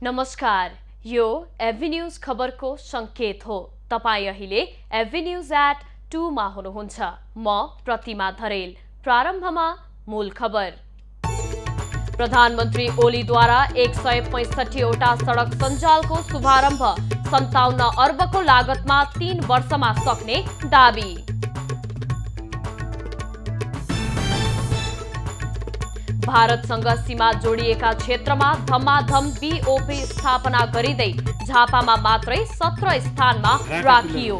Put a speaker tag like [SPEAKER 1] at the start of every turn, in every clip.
[SPEAKER 1] नमस्कार, यो एभी न्यूज खबरको संकेत हो। तपाई अहिले एभी न्यूज एट 2 मा हुनुहुन्छ। म प्रतिमा धरेल। प्रारम्भमा मूल खबर। प्रधानमन्त्री ओलीद्वारा 165 वटा सडक सञ्जालको शुभारम्भ। 57 अर्बको लागतमा 3 वर्षमा सक्ने दाबी। भारतसँग सीमा जोडिएका क्षेत्रमा धमाधम बीओपी स्थापना गरिँदै झापामा मात्रै 17 स्थानमा राखियो।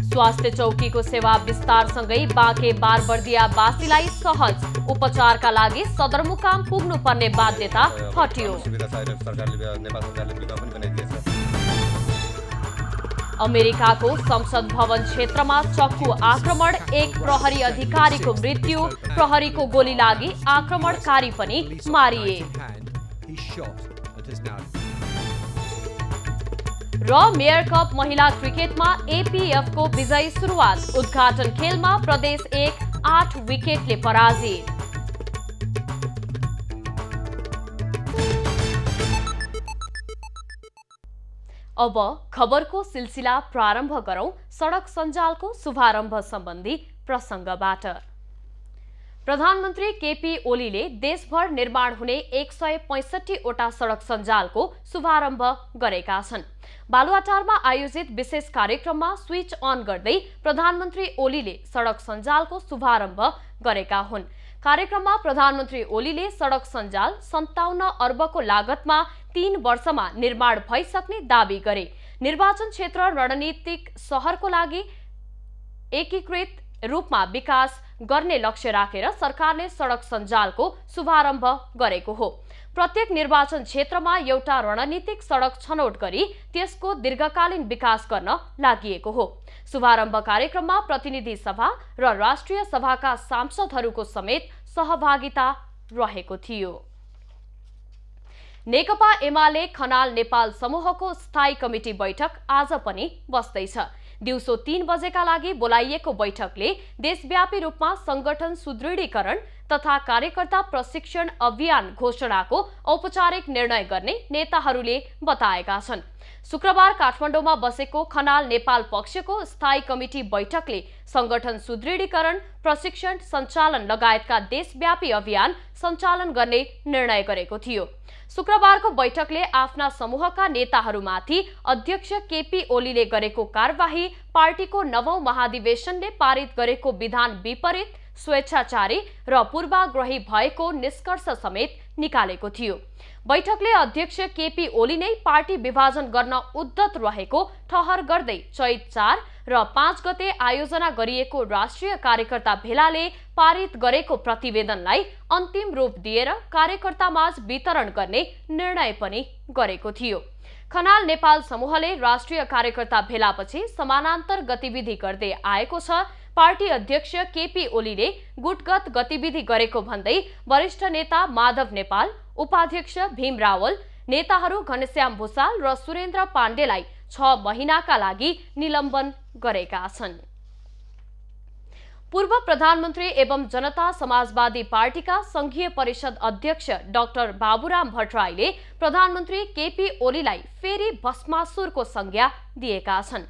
[SPEAKER 1] स्वास्थ्य चौकीको सेवा विस्तारसँगै बाँके बारबर्दियावासीलाई सहज उपचारका लागि सदरमुकाम पुग्नुपर्ने बाध्यता हट्यो। अमेरिकाको संसद भवन क्षेत्रमा चक्कु आक्रमण, एक प्रहरी अधिकारीको मृत्यु, प्रहरीको गोली लागि आक्रमणकारी पनि मारिए। र मेयर कप महिला क्रिकेटमा एपीएफको विजयी सुरुवात। उद्घाटन खेलमा प्रदेश 1 8 विकेटले पराजित। अब खबरको सिलसिला प्रारम्भ गरौं सडक सञ्जालको शुभारम्भ सम्बन्धी प्रसंगबाट। प्रधानमन्त्री केपी ओलीले देशभर निर्माण हुने 165 वटा सडक सञ्जालको शुभारम्भ गरेका छन्। बालुवाटारमा आयोजित विशेष कार्यक्रममा स्विच अन गर्दै प्रधानमन्त्री ओलीले सडक सञ्जालको शुभारम्भ गरेका हुन्। कार्यक्रममा प्रधानमन्त्री ओलीले सडक सञ्जाल 57 अर्बको लागतमा 3 वर्षमा निर्माण भइसक्ने दावी गरे। निर्वाचन क्षेत्र रणनीतिक शहरको लागि एकीकृत रूपमा विकास गर्ने लक्ष्य राखेर सरकारले सडक सञ्जालको शुभारम्भ गरेको हो। प्रत्येक निर्वाचन क्षेत्रमा एउटा रणनीतिक सडक छनौट गरी त्यसको दीर्घकालीन विकास गर्न लागिएको हो। शुभारम्भ कार्यक्रममा प्रतिनिधि सभा र राष्ट्रिय सभाका सांसदहरूको समेत सहभागिता रहेको थियो। नेकपा एमाले खनाल नेपाल समूहको स्थायी कमिटी बैठक आज पनि बस्दैछ। दिउँसो 3 बजेका लागि बोलाइएको बैठकले देशव्यापी रूपमा संगठन सुदृढीकरण तथा कार्यकर्ता प्रशिक्षण अभियान घोषणाको औपचारिक निर्णय गर्ने नेताहरूले बताएका छन्। शुक्रबार काठमाडौँमा बसेको खनाल नेपाल पक्षको स्थायी कमिटी बैठकले संगठन सुदृढीकरण, प्रशिक्षण सञ्चालन लगायतका देशव्यापी अभियान सञ्चालन गर्ने निर्णय गरेको थियो। शुक्रबारको बैठकले आफ्ना समूहका नेताहरूमाथि अध्यक्ष केपी ओलीले गरेको कार्यवाही, पार्टीको 9औं महाधिवेशनले पारित गरेको विधान विपरीत, स्वेच्छाचारी र पूर्वाग्रही भएको निष्कर्ष समेत निकालेको थियो। बैठकले अध्यक्ष केपी ओली नै पार्टी विभाजन गर्न उद्धत रहेको ठहर गर्दै चैत 4 र 5 गते आयोजना गरिएको राष्ट्रिय कार्यकर्ता भेलाले पारित गरेको प्रतिवेदनलाई अन्तिम रूप दिएर कार्यकर्तामाझ वितरण गर्ने निर्णय पनि गरेको थियो। खनाल नेपाल समूहले राष्ट्रिय कार्यकर्ता भेलापछि समानान्तर गतिविधि गर्दै आएको छ। पार्टी अध्यक्ष केपी ओलीले गुटगत गतिविधि गरेको भन्दै वरिष्ठ नेता माधव नेपाल, उपाध्यक्ष भीम रावल, नेताहरू घनश्याम भुसाल र सुरेन्द्र पाण्डेलाई 6 महिनाका लागि निलम्बन गरेका छन्। पूर्व प्रधानमन्त्री एवं जनता समाजवादी पार्टीका संघीय परिषद अध्यक्ष डाक्टर बाबुराम भट्टराईले प्रधानमन्त्री केपी ओलीलाई फेरि भस्मासुरको संज्ञा दिएका छन्।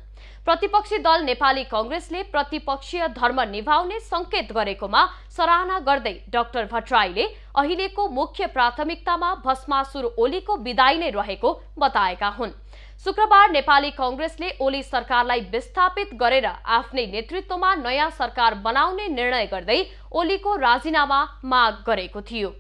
[SPEAKER 1] प्रतिपक्षी दल नेपाली कांग्रेसले प्रतिपक्षीय धर्म निभाउने संकेत गरेकोमा सराहना गर्दै डाक्टर भट्टराईले अहिलेको मुख्य प्राथमिकतामा भस्मासुर ओलीको विदाई नै रहेको बताएका हुन्। शुक्रबार नेपाली कांग्रेसले ओली सरकारलाई विस्थापित गरेर आफ्नै नेतृत्वमा नयाँ सरकार बनाउने निर्णय गर्दै ओलीको राजीनामा माग गरेको थियो।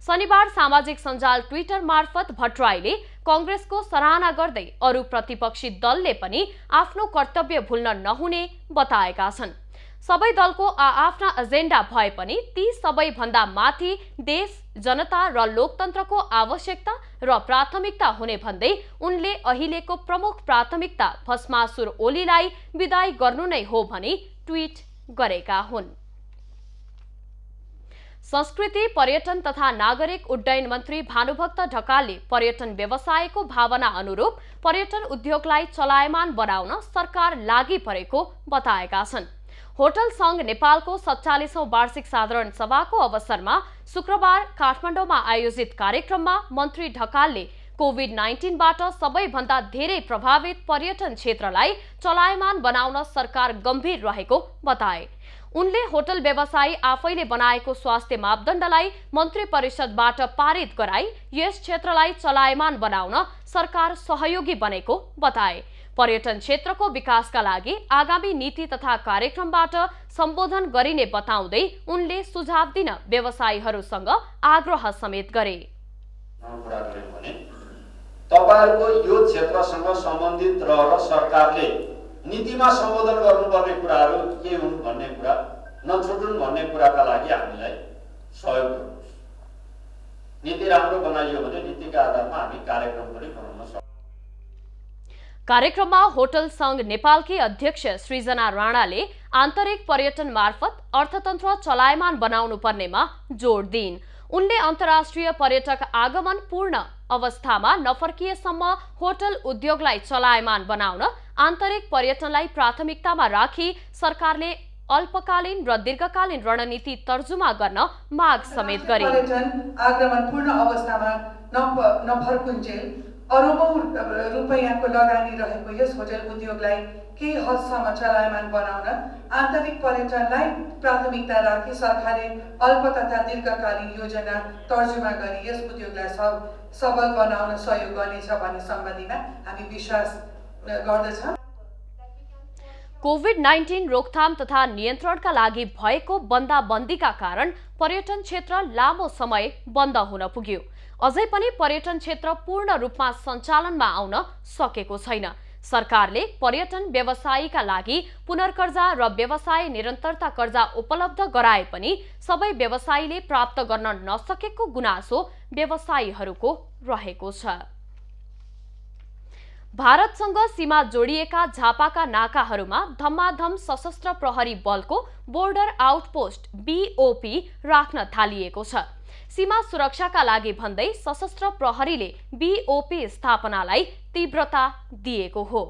[SPEAKER 1] शनिबार सामाजिक सञ्जाल ट्विटर मार्फत भट्टराईले कांग्रेसको सराहना गर्दै अरू प्रतिपक्षी दलले पनि आफ्नो कर्तव्य भुल्न नहुने बताएका छन्। सबै दलको आफ्ना एजेन्डा भए पनि ती सबैभन्दा माथि देश, जनता र लोकतन्त्रको आवश्यकता र प्राथमिकता हुने भन्दै उनले अहिलेको प्रमुख प्राथमिकता भस्मासुर ओलीलाई विदाई गर्नु नै हो भनी ट्वीट गरेका हुन्। संस्कृति, पर्यटन तथा नागरिक उड्डयन मन्त्री भानुभक्त ढकालले पर्यटन व्यवसायको भावना अनुरूप पर्यटन उद्योगलाई चलायमान बनाउन सरकार लागि परेको बताएका छन्। होटल संघ नेपालको 47औं वार्षिक साधारण सभाको अवसरमा शुक्रबार काठमाडौँमा आयोजित कार्यक्रममा मन्त्री ढकालले कोभिड-19बाट सबैभन्दा धेरै प्रभावित पर्यटन क्षेत्रलाई चलायमान बनाउन सरकार गम्भीर रहेको बताए। उनले होटल व्यवसायी आफैले बनाएको स्वास्थ्य मापदण्डलाई मन्त्री परिषदबाट पारित गराई यस क्षेत्रलाई चलायमान बनाउन सरकार सहयोगी बनेको बताए। पर्यटन क्षेत्रको विकासका लागि आगामी नीति तथा कार्यक्रमबाट सम्बोधन गरिने बताउँदै उनले सुझाव दिन व्यवसायीहरूसँग आग्रह समेत गरे।
[SPEAKER 2] तपाईहरुको यो क्षेत्रसँग सम्बन्धित रहेर सरकारले नीतिमा सम्बोधन गर्नुपर्ने कुराहरू के हुन् भन्ने कुरा नछुटुन् भन्ने कुराका लागि हामीलाई सहयोग गर्नुहोस्। नीति राम्रो बनाइयो भने नीतिका आधारमा हामी कार्यक्रम पनि बनाउन सक्छौं।
[SPEAKER 1] कार्यक्रममा होटल संघ नेपालकी अध्यक्ष सृजना राणाले आन्तरिक पर्यटन मार्फत अर्थतन्त्र चलायमान बनाउनु पर्नेमा जोड दिइन्। उनले अन्तर्राष्ट्रिय पर्यटक आगमन पूर्ण अवस्थामा नफर्किएसम्म होटल उद्योगलाई चलायमान बनाउन आन्तरिक पर्यटनलाई प्राथमिकतामा राखी सरकारले अल्पकालीन र दीर्घकालीन रणनीति तर्जुमा गर्न माग समेत गरे।
[SPEAKER 3] पर्यटन आगमन पूर्ण अवस्थामा नफर्कुन्जेल अरबौं रुपैयाँको लगानी रहेको यस होटल उद्योगलाई केही हदसम्म चलायमान बनाउन आन्तरिक पर्यटनलाई प्राथमिकता राखी सरकारले अल्प तथा दीर्घकालीन योजना तर्जुमा गरी यस उद्योगलाई सबल बनाउन सहयोग गर्नेछ भन्ने सम्बन्धमा हामी विश्वास गर्दछौँ।
[SPEAKER 1] कोभिड-19 रोकथाम तथा नियन्त्रणका लागि भएको बन्दाबन्दीका कारण पर्यटन क्षेत्र लामो समय बन्द हुन पुग्यो। अझै पनि पर्यटन क्षेत्र पूर्ण रूपमा सञ्चालनमा आउन सकेको छैन। सरकारले पर्यटन व्यवसायीका लागि पुनर्कर्जा र व्यवसाय निरन्तरता कर्जा उपलब्ध गराए पनि सबै व्यवसायीले प्राप्त गर्न नसकेको गुनासो व्यवसायीहरूको रहेको छ। भारतसँग सीमा जोडिएका झापाका नाकाहरूमा धम्माधम सशस्त्र प्रहरी बलको बोर्डर आउटपोस्ट BOP राख्न थालिएको छ। सीमा सुरक्षाका लागि भन्दै सशस्त्र प्रहरीले BOP स्थापनालाई तीव्रता दिएको हो।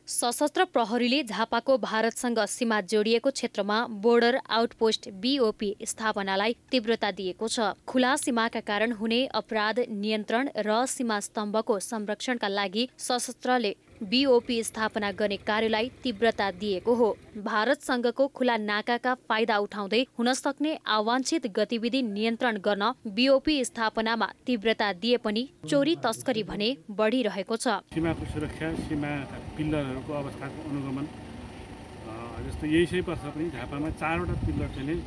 [SPEAKER 1] सशस्त्र प्रहरीले झापाको भारतसँग सीमा जोडिएको क्षेत्रमा बोर्डर आउटपोस्ट BOP स्थापनालाई तीव्रता दिएको छ। खुला सीमाका कारण हुने अपराध नियन्त्रण र सीमा स्तम्भको संरक्षणका लागि सशस्त्रले BOP स्थापना गर्ने कार्यलाई तीव्रता दिएको हो। भारतसँगको खुला नाकाका फाइदा उठाउँदै हुन सक्ने अवांछित गतिविधि नियन्त्रण गर्न BOP स्थापनामा तीव्रता दिए पनि चोरी तस्करी भने बढिरहेको छ।
[SPEAKER 4] सीमाको सुरक्षा, सीमा पिल्लरहरूको अवस्थाको अनुगमन जस्तो यही सही वर्ष पनि झापामा 4वटा पिल्लर चाहिँ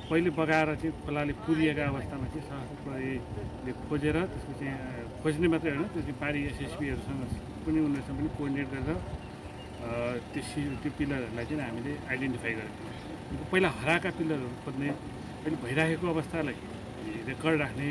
[SPEAKER 4] पहिले बगाएर चाहिँ खोलाले पुरिएका अवस्थामा चाहिँ सशस्त्र प्रहरीले खोजेर त्यसको चाहिँ खोज्ने मात्रै होइन, त्यो चाहिँ पारी SSBहरूसँग पनि उनीहरूसँग पनि कोअर्डिनेट गरेर त्यो पिल्लरहरूलाई चाहिँ हामीले आइडेन्टिफाई गरेको। पहिला हराएका पिल्लरहरू खोज्ने, अहिले भइरहेको अवस्थालाई रेकर्ड राख्ने,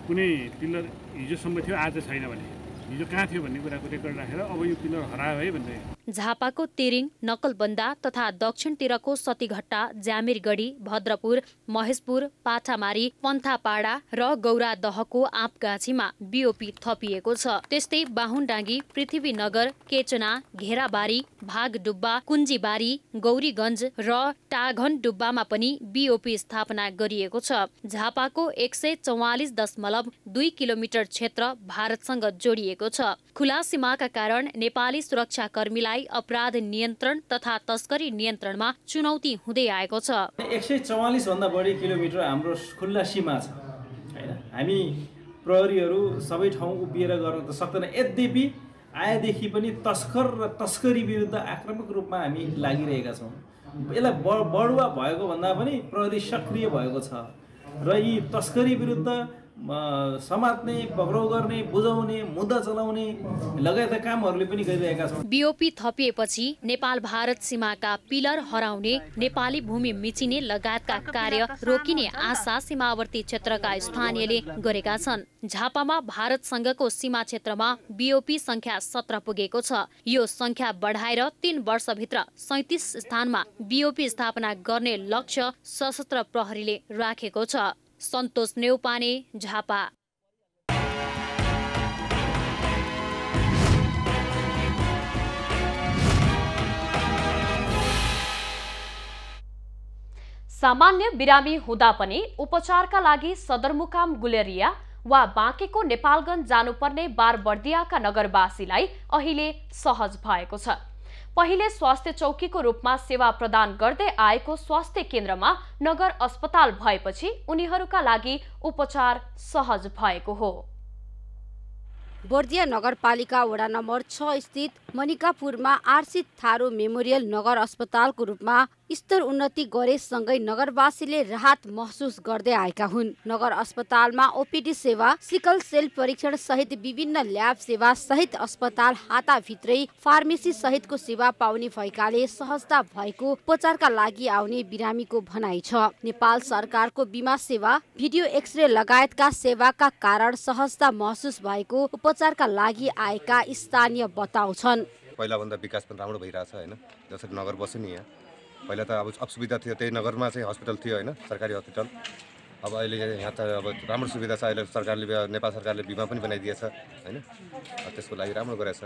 [SPEAKER 4] कुनै पिल्लर हिजोसम्म थियो आज छैन भने हिजो कहाँ थियो भन्ने कुराको रेकर्ड राखेर अब यो पिल्लर हरायो है भन्ने।
[SPEAKER 1] झापाको तेरिङ, नकलबन्दा तथा दक्षिणतिरको सतीघट्टा, ज्यामिरगढी, भद्रपुर, महेशपुर, पाठामारी, पन्थापाडा र गौरादहको आँपगाछीमा BOP थपिएको छ। त्यस्तै बाहुनडाँगी, पृथ्वीनगर, केचना, घेराबारी, भागडुब्बा, कुञ्जीबारी, गौरीगञ्ज र टाघनडुब्बामा पनि BOP स्थापना गरिएको छ। झापाको 144.2 किलोमिटर क्षेत्र भारतसँग जोडिएको छ। खुला सीमाका कारण नेपाली सुरक्षाकर्मीलाई अपराध नियन्त्रण तथा तस्करी नियन्त्रणमा चुनौती हुँदै आएको छ।
[SPEAKER 5] 144 भन्दा बढी किलोमिटर हाम्रो खुल्ला सीमा छ हैन। हामी प्रहरीहरू सबै ठाउँ उभिएर गर्न त सक्दैन, यद्यपि आएदेखि पनि तस्कर र तस्करी विरुद्ध आक्रामक रूपमा हामी लागिरहेका छौँ। यसलाई बढुवा भएको भन्दा पनि प्रहरी सक्रिय भएको छ र यी तस्करी विरुद्ध समात्ने, पक्राउ गर्ने, बुझाउने, मुद्दा चलाउने लगायतका कामहरूले पनि गरिरहेका छौँ।
[SPEAKER 1] BOP थपिएपछि नेपाल भारत सीमाका पिलर हराउने, नेपाली भूमि मिचिने लगायतका कार्य रोकिने आशा सीमावर्ती क्षेत्रका स्थानीयले गरेका छन्। झापामा भारतसँगको सीमा क्षेत्रमा BOP संख्या 17 पुगेको छ। यो संख्या बढाएर 3 वर्षभित्र 37 स्थानमा BOP स्थापना गर्ने लक्ष्य सशस्त्र प्रहरीले राखेको छ।
[SPEAKER 6] सन्तोष नेउपाने, झापा।
[SPEAKER 1] सामान्य बिरामी हुँदा पनि उपचारका लागि सदरमुकाम गुलेरिया वा बाँकेको नेपालगञ्ज जानुपर्ने बारबर्दियाका नगरवासीलाई अहिले सहज भएको छ। पहिले स्वास्थ्य चौकीको रूपमा सेवा प्रदान गर्दै आएको स्वास्थ्य केन्द्रमा नगर अस्पताल भएपछि उनीहरूका लागि उपचार सहज भएको हो।
[SPEAKER 7] बर्दिया नगरपालिका वडा नम्बर 6 स्थित मनिकापुरमा आरसी थारू मेमोरियल नगर अस्पतालको रूपमा स्तर उन्नति गरेसँगै नगरवासीले राहत महसुस गर्दै आएका हुन्। नगर अस्पतालमा ओपीडी सेवा, सिकल सेल परीक्षण सहित विभिन्न ल्याब सेवा सहित अस्पताल हाताभित्रै फार्मेसी सहितको सेवा पाउने भएकाले सहजता भएको उपचारका लागि आउने बिरामीको भनाइ छ। नेपाल सरकारको बिमा सेवा, भिडियो एक्सरे लगायतका सेवाका कारण सहजता महसुस भएको उपचारका लागि आएका स्थानीय बताउँछन्।
[SPEAKER 8] पहिलाभन्दा विकास पनि राम्रो भइरहेछ हैन। जसरी नगर बस्यो नि यहाँ पहिला त अब असुविधा थियो, त्यही नगरमा चाहिँ हस्पिटल थियो हैन, सरकारी हस्पिटल। अब अहिले यहाँ त अब राम्रो सुविधा छ। अहिले सरकारले, नेपाल सरकारले बिमा पनि बनाइदिएछ हैन, त्यसको लागि राम्रो गरेछ।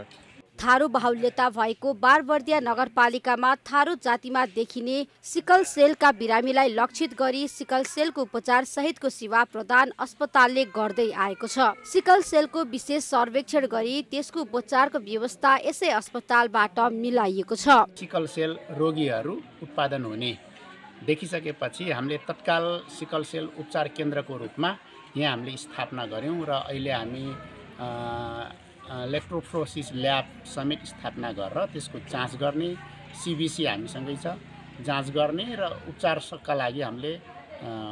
[SPEAKER 7] थारू बाहुल्यता भएको बारबर्दिया नगरपालिकामा थारू जातिमा देखिने सिकल सेलका बिरामीलाई लक्षित गरी सिकल सेलको उपचार सहितको सेवा प्रदान अस्पतालले गर्दै आएको छ। सिकल सेलको विशेष सर्वेक्षण गरी त्यसको उपचारको व्यवस्था यसै अस्पतालबाट मिलाइएको छ।
[SPEAKER 9] सिकल सेल रोगीहरू उत्पादन हुने देखिसकेपछि हामीले तत्काल सिकल सेल उपचार केन्द्रको रूपमा यहाँ हामीले स्थापना गर्यौं र अहिले हामी इलेक्ट्रोफ्रोसिस ल्याब समेत स्थापना गरेर त्यसको जाँच गर्ने, सीबीसी हामीसँगै छ, जाँच गर्ने र उपचारका लागि हामीले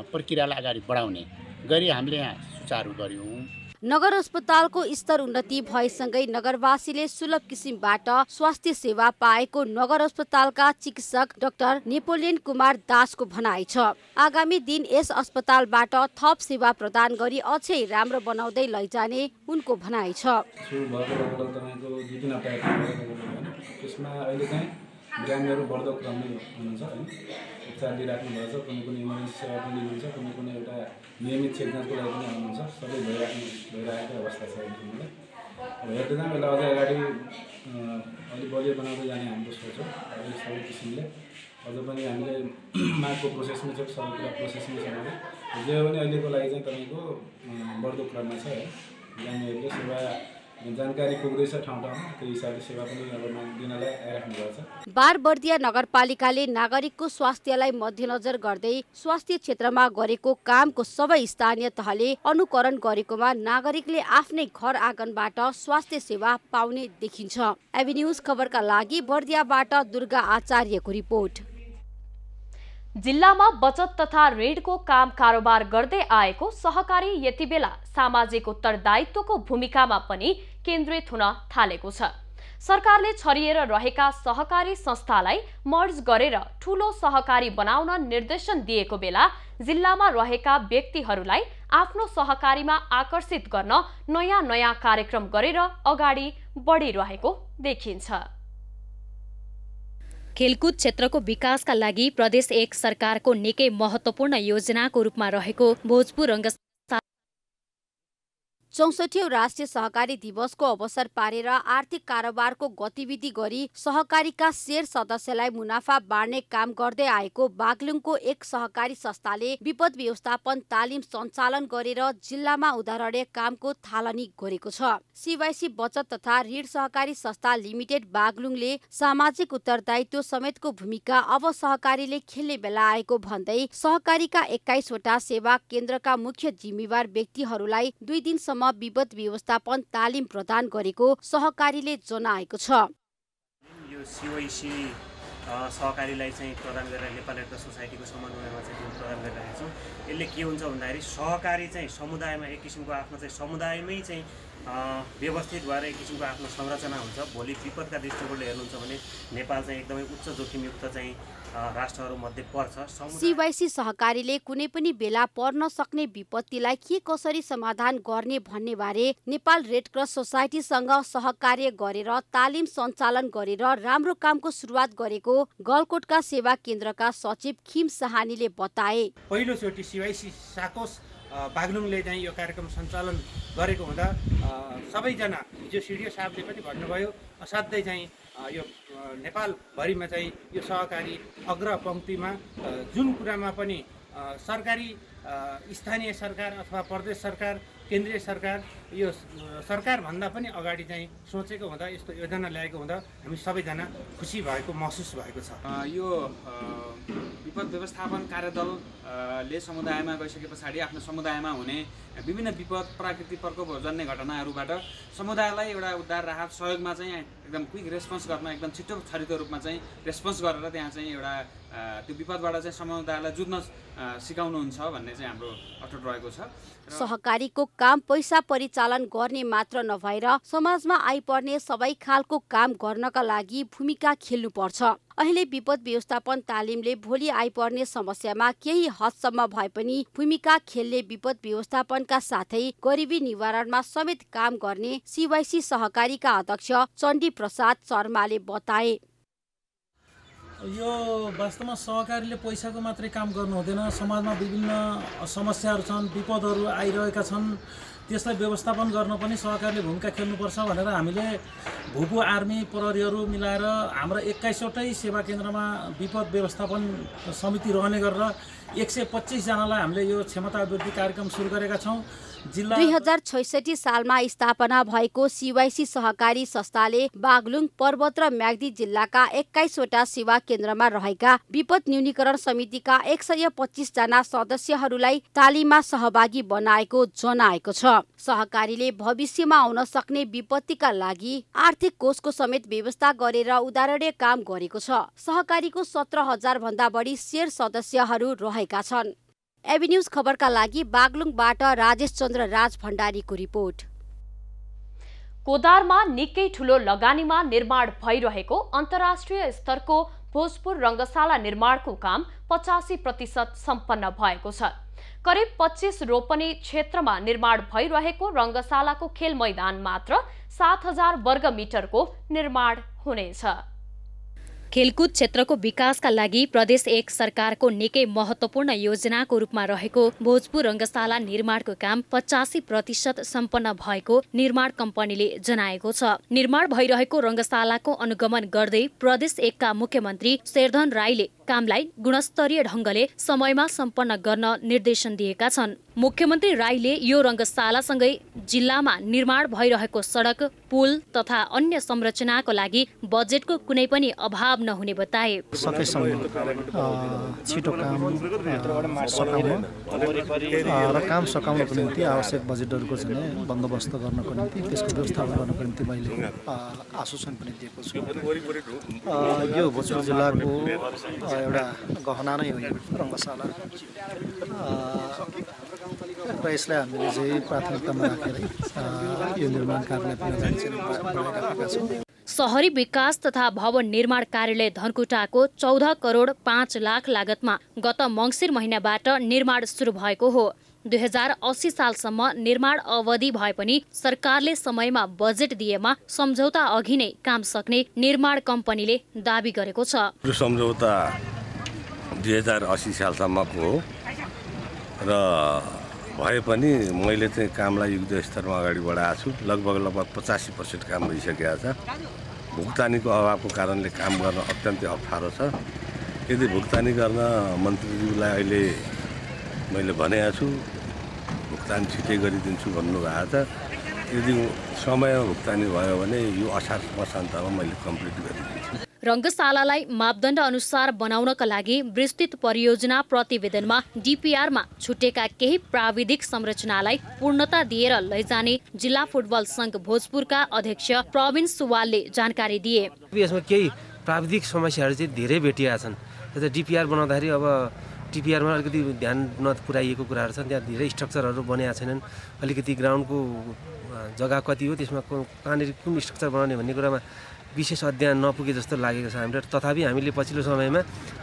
[SPEAKER 9] प्रक्रियालाई अगाडि बढाउने गरी हामीले यहाँ सुचारू गर्यौं।
[SPEAKER 7] नगर अस्पतालको स्तर उन्नति भएसँगै नगरवासीले सुलभ किसिमबाट स्वास्थ्य सेवा पाएको नगर अस्पतालका चिकित्सक डाक्टर नेपोलियन कुमार दासको भनाइ छ। आगामी दिन यस अस्पतालबाट थप सेवा प्रदान गरी अझै राम्रो बनाउँदै लैजाने उनको भनाइ छ।
[SPEAKER 10] बिरामीहरू बढ्दो क्रममै हुनुहुन्छ हैन, उपचार लिइराख्नु भएको छ। कुनै कुनै इमर्जेन्सी सेवा पनि लिनुहुन्छ, कुनै कुनै एउटा नियमित चेक जाँचको लागि पनि आउनुहुन्छ। सबै भइरहेको अवस्था छ अहिलेसम्म। अब हेर्दै जाँदा यसलाई अझै अगाडि अलिक बलियो बनाउँदै जाने हाम्रो सोच हो। अहिले सबै किसिमले अझ पनि हामीले मागको प्रोसेसमा चाहिँ सबै कुरा प्रोसेसमै छ। जे हो भने अहिलेको लागि चाहिँ तपाईँको बढ्दो क्रममा छ है। बिरामीहरूले सेवा जानकारी पुग्दैछ ठाउँ ठाउँमा, त्यही हिसाबले सेवा पनि अब दिनलाई आइराख्नु भएको छ।
[SPEAKER 7] बारबर्दिया नगरपालिकाले नागरिकको स्वास्थ्यलाई मध्यनजर गर्दै स्वास्थ्य क्षेत्रमा गरेको कामको सबै स्थानीय तहले अनुकरण गरेकोमा नागरिकले आफ्नै घर आँगनबाट स्वास्थ्य सेवा पाउने देखिन्छ। एबी न्यूज खबरका लागि बर्दियाबाट दुर्गा आचार्यको रिपोर्ट।
[SPEAKER 1] जिल्लामा बचत तथा ऋणको काम कारोबार गर्दै आएको सहकारी यतिबेला सामाजिक उत्तरदायित्वको भूमिकामा पनि केन्द्रित हुन थालेको छ। सरकारले छरिएर रहेका सहकारी संस्थालाई मर्ज गरेर ठूलो सहकारी बनाउन निर्देशन दिएको बेला जिल्लामा रहेका व्यक्तिहरूलाई आफ्नो सहकारीमा आकर्षित गर्न नयाँ नयाँ कार्यक्रम गरेर अगाडि बढिरहेको देखिन्छ।
[SPEAKER 6] खेलकुद क्षेत्रको विकासका लागि प्रदेश 1 सरकारको निकै महत्त्वपूर्ण योजनाको रूपमा रहेको भोजपुर रङ्ग
[SPEAKER 7] 64औं राष्ट्रिय सहकारी दिवसको अवसर पारेर आर्थिक कारोबारको गतिविधि गरी सहकारीका शेयर सदस्यलाई मुनाफा बाँड्ने काम गर्दै आएको बागलुङको एक सहकारी संस्थाले विपद व्यवस्थापन तालिम सञ्चालन गरेर जिल्लामा उदाहरणीय कामको थालनी गरेको छ। सीवाईसी बचत तथा ऋण सहकारी संस्था लिमिटेड बागलुङले सामाजिक उत्तरदायित्व समेतको भूमिका अब सहकारीले खेल्ने बेला आएको भन्दै सहकारीका 21 वटा सेवा केन्द्रका मुख्य जिम्मेवार व्यक्तिहरूलाई 2 दिनसम्म विपद व्यवस्थापन तालिम प्रदान गरेको सहकारीले जनाएको छ।
[SPEAKER 11] यो सीवाईसी सहकारीलाई चाहिँ प्रदान गरेर नेपाल रेड क्रस सोसाइटीको समन्वयमा चाहिँ प्रदान गरिरहेका छौँ। यसले के हुन्छ भन्दाखेरि सहकारी चाहिँ समुदायमा एक किसिमको आफ्नो चाहिँ समुदायमै चाहिँ व्यवस्थित भएर एक किसिमको आफ्नो संरचना हुन्छ। भोलि विपदका दृष्टिकोणले हेर्नुहुन्छ भने नेपाल चाहिँ एकदमै उच्च जोखिमयुक्त चाहिँ राष्ट्रहरू मध्ये पर्छ।
[SPEAKER 7] सीवाईसी सहकारीले कुनै पनि बेला पर्न सक्ने विपत्तिलाई के कसरी समाधान गर्ने भन्ने बारे नेपाल रेड क्रस सोसाइटीसँग सहकार्य गरेर तालिम सञ्चालन गरेर राम्रो कामको सुरुवात गरेको गलकोटका सेवा केन्द्रका सचिव खिम सहानीले बताए।
[SPEAKER 12] पहिलोचोटि सीवाईसी साकोस बागलुङले चाहिँ यो कार्यक्रम सञ्चालन गरेको हुँदा सबैजना हिजो सिडिओ साहबले पनि भन्नुभयो असाध्यै चाहिँ यो नेपालभरिमा चाहिँ यो सहकारी अग्रपङ्क्तिमा जुन कुरामा पनि सरकारी स्थानीय सरकार अथवा प्रदेश सरकार केन्द्रीय सरकार यो सरकारभन्दा पनि अगाडि चाहिँ सोचेको हुँदा यस्तो योजना ल्याएको हुँदा हामी सबैजना खुसी भएको महसुस भएको छ।
[SPEAKER 13] यो विपद व्यवस्थापन कार्यदलले समुदायमा गइसके पछाडि आफ्नो समुदायमा हुने विभिन्न विपद प्राकृतिक प्रकोपजन्य घटनाहरूबाट समुदायलाई एउटा उद्धार राहत सहयोगमा चाहिँ एकदम क्विक रेस्पोन्स गर्न एकदम छिटो छरितो रूपमा चाहिँ रेस्पोन्स गरेर त्यहाँ चाहिँ एउटा त्यो विपदबाट चाहिँ समुदायलाई जुझ्न सिकाउनुहुन्छ भन्ने चाहिँ हाम्रो अटुट रहेको छ।
[SPEAKER 7] सहकारीको काम पैसा परिचालन गर्ने मात्र नभएर समाजमा आइपर्ने सबै खालको काम गर्नका लागि भूमिका खेल्नुपर्छ। अहिले विपद व्यवस्थापन तालिमले भोलि आइपर्ने समस्यामा केही हदसम्म भए पनि भूमिका खेल्ने विपद व्यवस्थापनका साथै गरिबी निवारणमा समेत काम गर्ने सीवाईसी सहकारीका अध्यक्ष चण्डी प्रसाद शर्माले बताए।
[SPEAKER 5] यो वास्तवमा सहकारीले पैसाको मात्रै काम गर्नु हुँदैन। समाजमा विभिन्न समस्याहरू छन्, विपदहरू आइरहेका छन्, त्यसलाई व्यवस्थापन गर्न पनि सहकारीले भूमिका खेल्नुपर्छ भनेर हामीले भूपू आर्मी प्रहरीहरू मिलाएर हाम्रो 21वटै सेवा केन्द्रमा विपद व्यवस्थापन समिति रहने गरेर 125 जनालाई हामीले यो क्षमता वृद्धि कार्यक्रम सुरु गरेका छौँ।
[SPEAKER 7] 2066 सालमा स्थापना भएको सीवाईसी सहकारी संस्थाले बागलुङ, पर्वत र म्याग्दी जिल्लाका 21वटा सेवा केन्द्रमा रहेका विपद न्यूनीकरण समितिका 125 जना सदस्यहरूलाई तालिममा सहभागी बनाएको जनाएको छ। सहकारीले भविष्यमा आउन सक्ने विपत्तिका लागि आर्थिक कोषको समेत व्यवस्था गरेर उदाहरणीय काम गरेको छ। सहकारीको 17,000 भन्दा बढी शेयर सदस्यहरू रहेका छन्। एबी न्यूज खबरका लागि बागलुङबाट राजेश चन्द्र राज भण्डारीको रिपोर्ट।
[SPEAKER 1] कोदारमा निकै ठूलो लगानीमा निर्माण भइरहेको अन्तर्राष्ट्रिय स्तरको भोजपुर रङ्गशाला निर्माणको काम 85% सम्पन्न भएको छ। करिब 25 रोपनी क्षेत्रमा निर्माण भइरहेको रङ्गशालाको खेल मैदान मात्र 7000 वर्ग मिटरको निर्माण हुनेछ।
[SPEAKER 6] खेलकुद क्षेत्रको विकासका लागि प्रदेश 1 सरकारको निकै महत्त्वपूर्ण योजनाको रूपमा रहेको भोजपुर रङ्गशाला निर्माणको काम 85% सम्पन्न भएको निर्माण कम्पनीले जनाएको छ। निर्माण भइरहेको रङ्गशालाको अनुगमन गर्दै प्रदेश 1 का मुख्यमन्त्री शेरधन राईले कामलाई गुणस्तरीय ढङ्गले समयमा सम्पन्न गर्न निर्देशन दिएका छन्। मुख्यमन्त्री राईले यो रङ्गशालासँगै जिल्लामा निर्माण भइरहेको सडक, पुल तथा अन्य संरचनाको लागि बजेटको कुनै पनि अभाव नहुने बताए।
[SPEAKER 14] सकेसम्म छिटो काम सकाउन र काम सकाउनको निम्ति आवश्यक बजेटहरूको चाहिँ बन्दोबस्त गर्नको निम्ति त्यसको व्यवस्थापन गर्नको निम्ति मैले आश्वासन पनि दिएको छु। यो भोजपुर जिल्लाको एउटा गहना नै हो यो रङ्गशाला र यसलाई हामीले चाहिँ प्राथमिकतामा राखेर यो निर्माण कार्यलाई पुरा छौँ।
[SPEAKER 6] शहरी विकास तथा भवन निर्माण कार्यालय धनकुटाको 14 करोड 5 लाख लागतमा गत मङ्सिर महिनाबाट निर्माण सुरु भएको हो। 2080 सालसम्म निर्माण अवधि भए पनि सरकारले समयमा बजेट दिएमा सम्झौता अघि नै काम सक्ने निर्माण कम्पनीले दाबी गरेको छ।
[SPEAKER 15] यो सम्झौता 2080 सालसम्मको हो र भए पनि मैले चाहिँ कामलाई युद्ध स्तरमा अगाडि बढाएको छु। लगभग 85% काम भइसकेको छ। भुक्तानीको अभावको कारणले काम गर्न अत्यन्तै अप्ठ्यारो छ। यदि भुक्तानी गर्न मन्त्रीज्यूलाई अहिले मैले भनेको छु, भुक्तानी छिटै गरिदिन्छु भन्नुभएको छ। यदि समयमा भुक्तानी भयो भने यो असार मसान्तमा मैले कम्प्लिट गरिदिन्छु।
[SPEAKER 6] रङ्गशालालाई मापदण्ड अनुसार बनाउनका लागि विस्तृत परियोजना प्रतिवेदनमा डिपिआरमा छुटेका केही प्राविधिक संरचनालाई पूर्णता दिएर लैजाने जिल्ला फुटबल संघ भोजपुरका अध्यक्ष प्रवीण सुवालले जानकारी दिए।
[SPEAKER 16] यसमा केही प्राविधिक समस्याहरू चाहिँ धेरै भेटिएका छन्। जस्तै डिपिआर बनाउँदाखेरि अब डिपिआरमा अलिकति ध्यान नपुर्याइएको कुराहरू छन्। त्यहाँ धेरै स्ट्रक्चरहरू बनेका छैनन्। अलिकति ग्राउन्डको जग्गा कति हो, त्यसमा कहाँनिर कुन स्ट्रक्चर बनाउने भन्ने कुरामा विशेष अध्ययन नपुगे जस्तो लागेको छ हामीलाई। तथापि हामीले पछिल्लो समयमा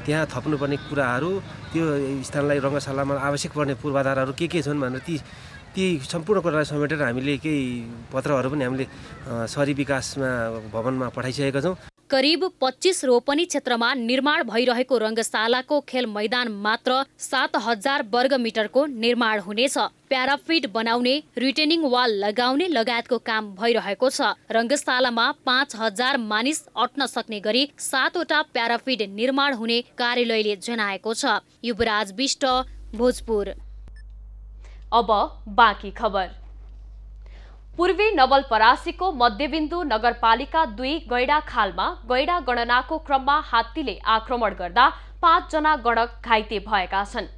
[SPEAKER 16] त्यहाँ थप्नुपर्ने कुराहरू, त्यो स्थानलाई रङ्गशालामा आवश्यक पर्ने पूर्वाधारहरू के छन् भनेर ती सम्पूर्ण कुरालाई समेटेर हामीले केही पत्रहरू पनि हामीले शहरी विकासमा भवनमा पठाइसकेका छौँ।
[SPEAKER 6] करिब 25 रोपनी क्षेत्रमा निर्माण भइरहेको रङ्गशालाको खेल मैदान मात्र 7000 वर्ग मिटरको निर्माण हुनेछ। प्याराफिड बनाउने, रिटेनिङ वाल लगाउने लगायतको काम भइरहेको छ। रङ्गशालामा 5000 मानिस अट्न सक्ने गरी 7वटा प्याराफिड निर्माण हुने कार्यालयले जनाएको छ। युवराज बिष्ट, भोजपुर।
[SPEAKER 1] अब बाँकी खबर। पूर्वी नवलपरासीको मध्यबिन्दु नगरपालिका 2 गैडाखालमा गैडा गणनाको क्रममा हात्तीले आक्रमण गर्दा 5 जना गणक घाइते भएका छन्।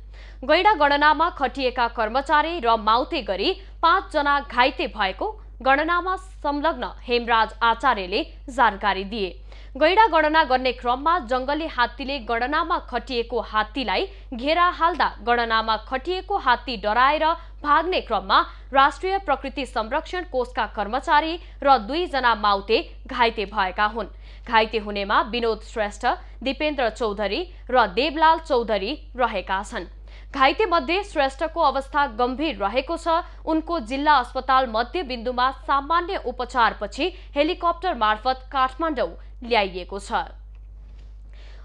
[SPEAKER 1] गैडा गणनामा खटिएका कर्मचारी र माउते गरी 5 जना घाइते भएको गणनामा संलग्न हेमराज आचार्यले जानकारी दिए। गैडा गणना गर्ने क्रममा जंगली हात्तीले गणनामा खटिएको हात्तीलाई घेरा हाल्दा गणनामा खटिएको हात्ती डराएर भाग्ने क्रममा राष्ट्रिय प्रकृति संरक्षण कोषका कर्मचारी र 2 जना माउते घाइते भएका हुन्। घाइते हुनेमा विनोद श्रेष्ठ, दीपेन्द्र चौधरी र देवलाल चौधरी रहेका छन्। घाइते मध्ये श्रेष्ठको अवस्था गम्भीर रहेको छ। उनको जिल्ला अस्पताल मध्यबिन्दुमा सामान्य उपचारपछि हेलिकप्टर मार्फत काठमाडौँ ल्याइएको छ।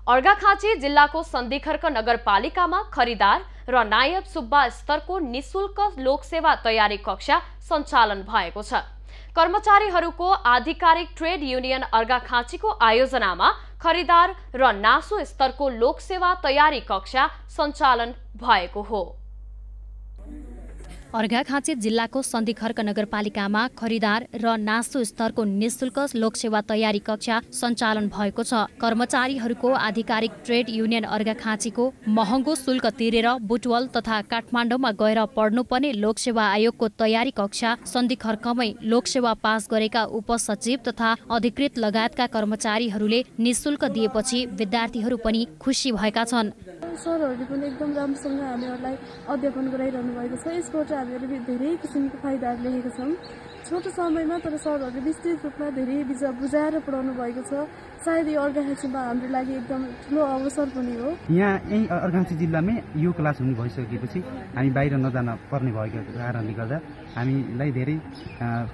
[SPEAKER 1] अर्घाखाँची जिल्लाको सन्धिखर्क नगरपालिकामा खरिदार र नायब सुब्बा स्तरको निशुल्क लोकसेवा तयारी कक्षा सञ्चालन भएको छ। कर्मचारीहरूको आधिकारिक ट्रेड युनियन अर्घाखाँचीको आयोजनामा खरिदार र नासो स्तरको लोकसेवा तयारी कक्षा सञ्चालन भएको हो।
[SPEAKER 6] अर्घाखाँची जिल्लाको सन्धिखर्क नगरपालिकामा खरिदार र नासो स्तरको निशुल्क लोकसेवा तयारी कक्षा सञ्चालन भएको छ। कर्मचारीहरूको आधिकारिक ट्रेड युनियन अर्घाखाँचीको महँगो शुल्क तिरेर बुटवल तथा काठमाडौँमा गएर पढ्नुपर्ने लोकसेवा आयोगको तयारी कक्षा सन्धिखर्कमै लोकसेवा पास गरेका उपसचिव तथा अधिकृत लगायतका कर्मचारीहरूले निशुल्क दिएपछि विद्यार्थीहरू पनि खुसी भएका छन्।
[SPEAKER 17] सरहरूले पनि एकदम राम्रोसँग हामीहरूलाई अध्यापन गराइरहनु भएको छ। यसबाट हामीले धेरै किसिमको फाइदाहरू लेखेका छौँ। छोटो समयमा तर सरहरूले विस्तृत रूपमा धेरै बुझाएर पढाउनु भएको छ। सायद यो अर्घाखाँचीमा हाम्रो लागि एकदम ठुलो अवसर पनि हो।
[SPEAKER 18] यहाँ यही अर्घाखाँची जिल्लामै यो क्लास हुने भइसकेपछि हामी बाहिर नजान पर्ने भएको कारणले गर्दा हामीलाई धेरै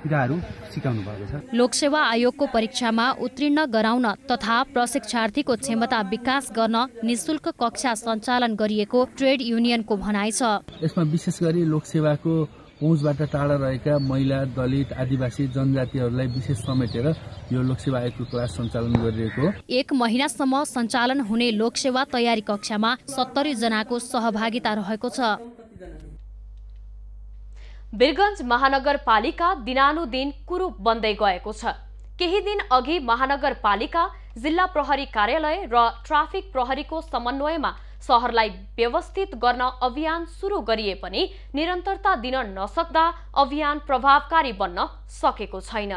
[SPEAKER 18] कुराहरू सिकाउनु भएको छ।
[SPEAKER 6] लोकसेवा आयोगको परीक्षामा उत्तीर्ण गराउन तथा प्रशिक्षार्थीको क्षमता विकास गर्न निशुल्क कक्षा सञ्चालन गरिएको ट्रेड युनियनको भनाइ छ।
[SPEAKER 19] यसमा विशेष गरी लोकसेवाको पहुँचबाट टाढा रहेका महिला, दलित, आदिवासी जनजातिहरूलाई विशेष समेटेर यो लोकसेवा आयोगको क्लास सञ्चालन गरिरहेको हो।
[SPEAKER 6] 1 महिनासम्म सञ्चालन हुने लोकसेवा तयारी कक्षामा 70 जनाको सहभागिता रहेको छ।
[SPEAKER 1] वीरगञ्ज महानगरपालिका दिनानुदिन कुरूप बन्दै गएको छ। केही दिन अघि महानगरपालिका, जिल्ला प्रहरी कार्यालय र ट्राफिक प्रहरीको समन्वयमा शहरलाई व्यवस्थित गर्न अभियान सुरु गरिए पनि निरन्तरता दिन नसक्दा अभियान प्रभावकारी बन्न सकेको छैन।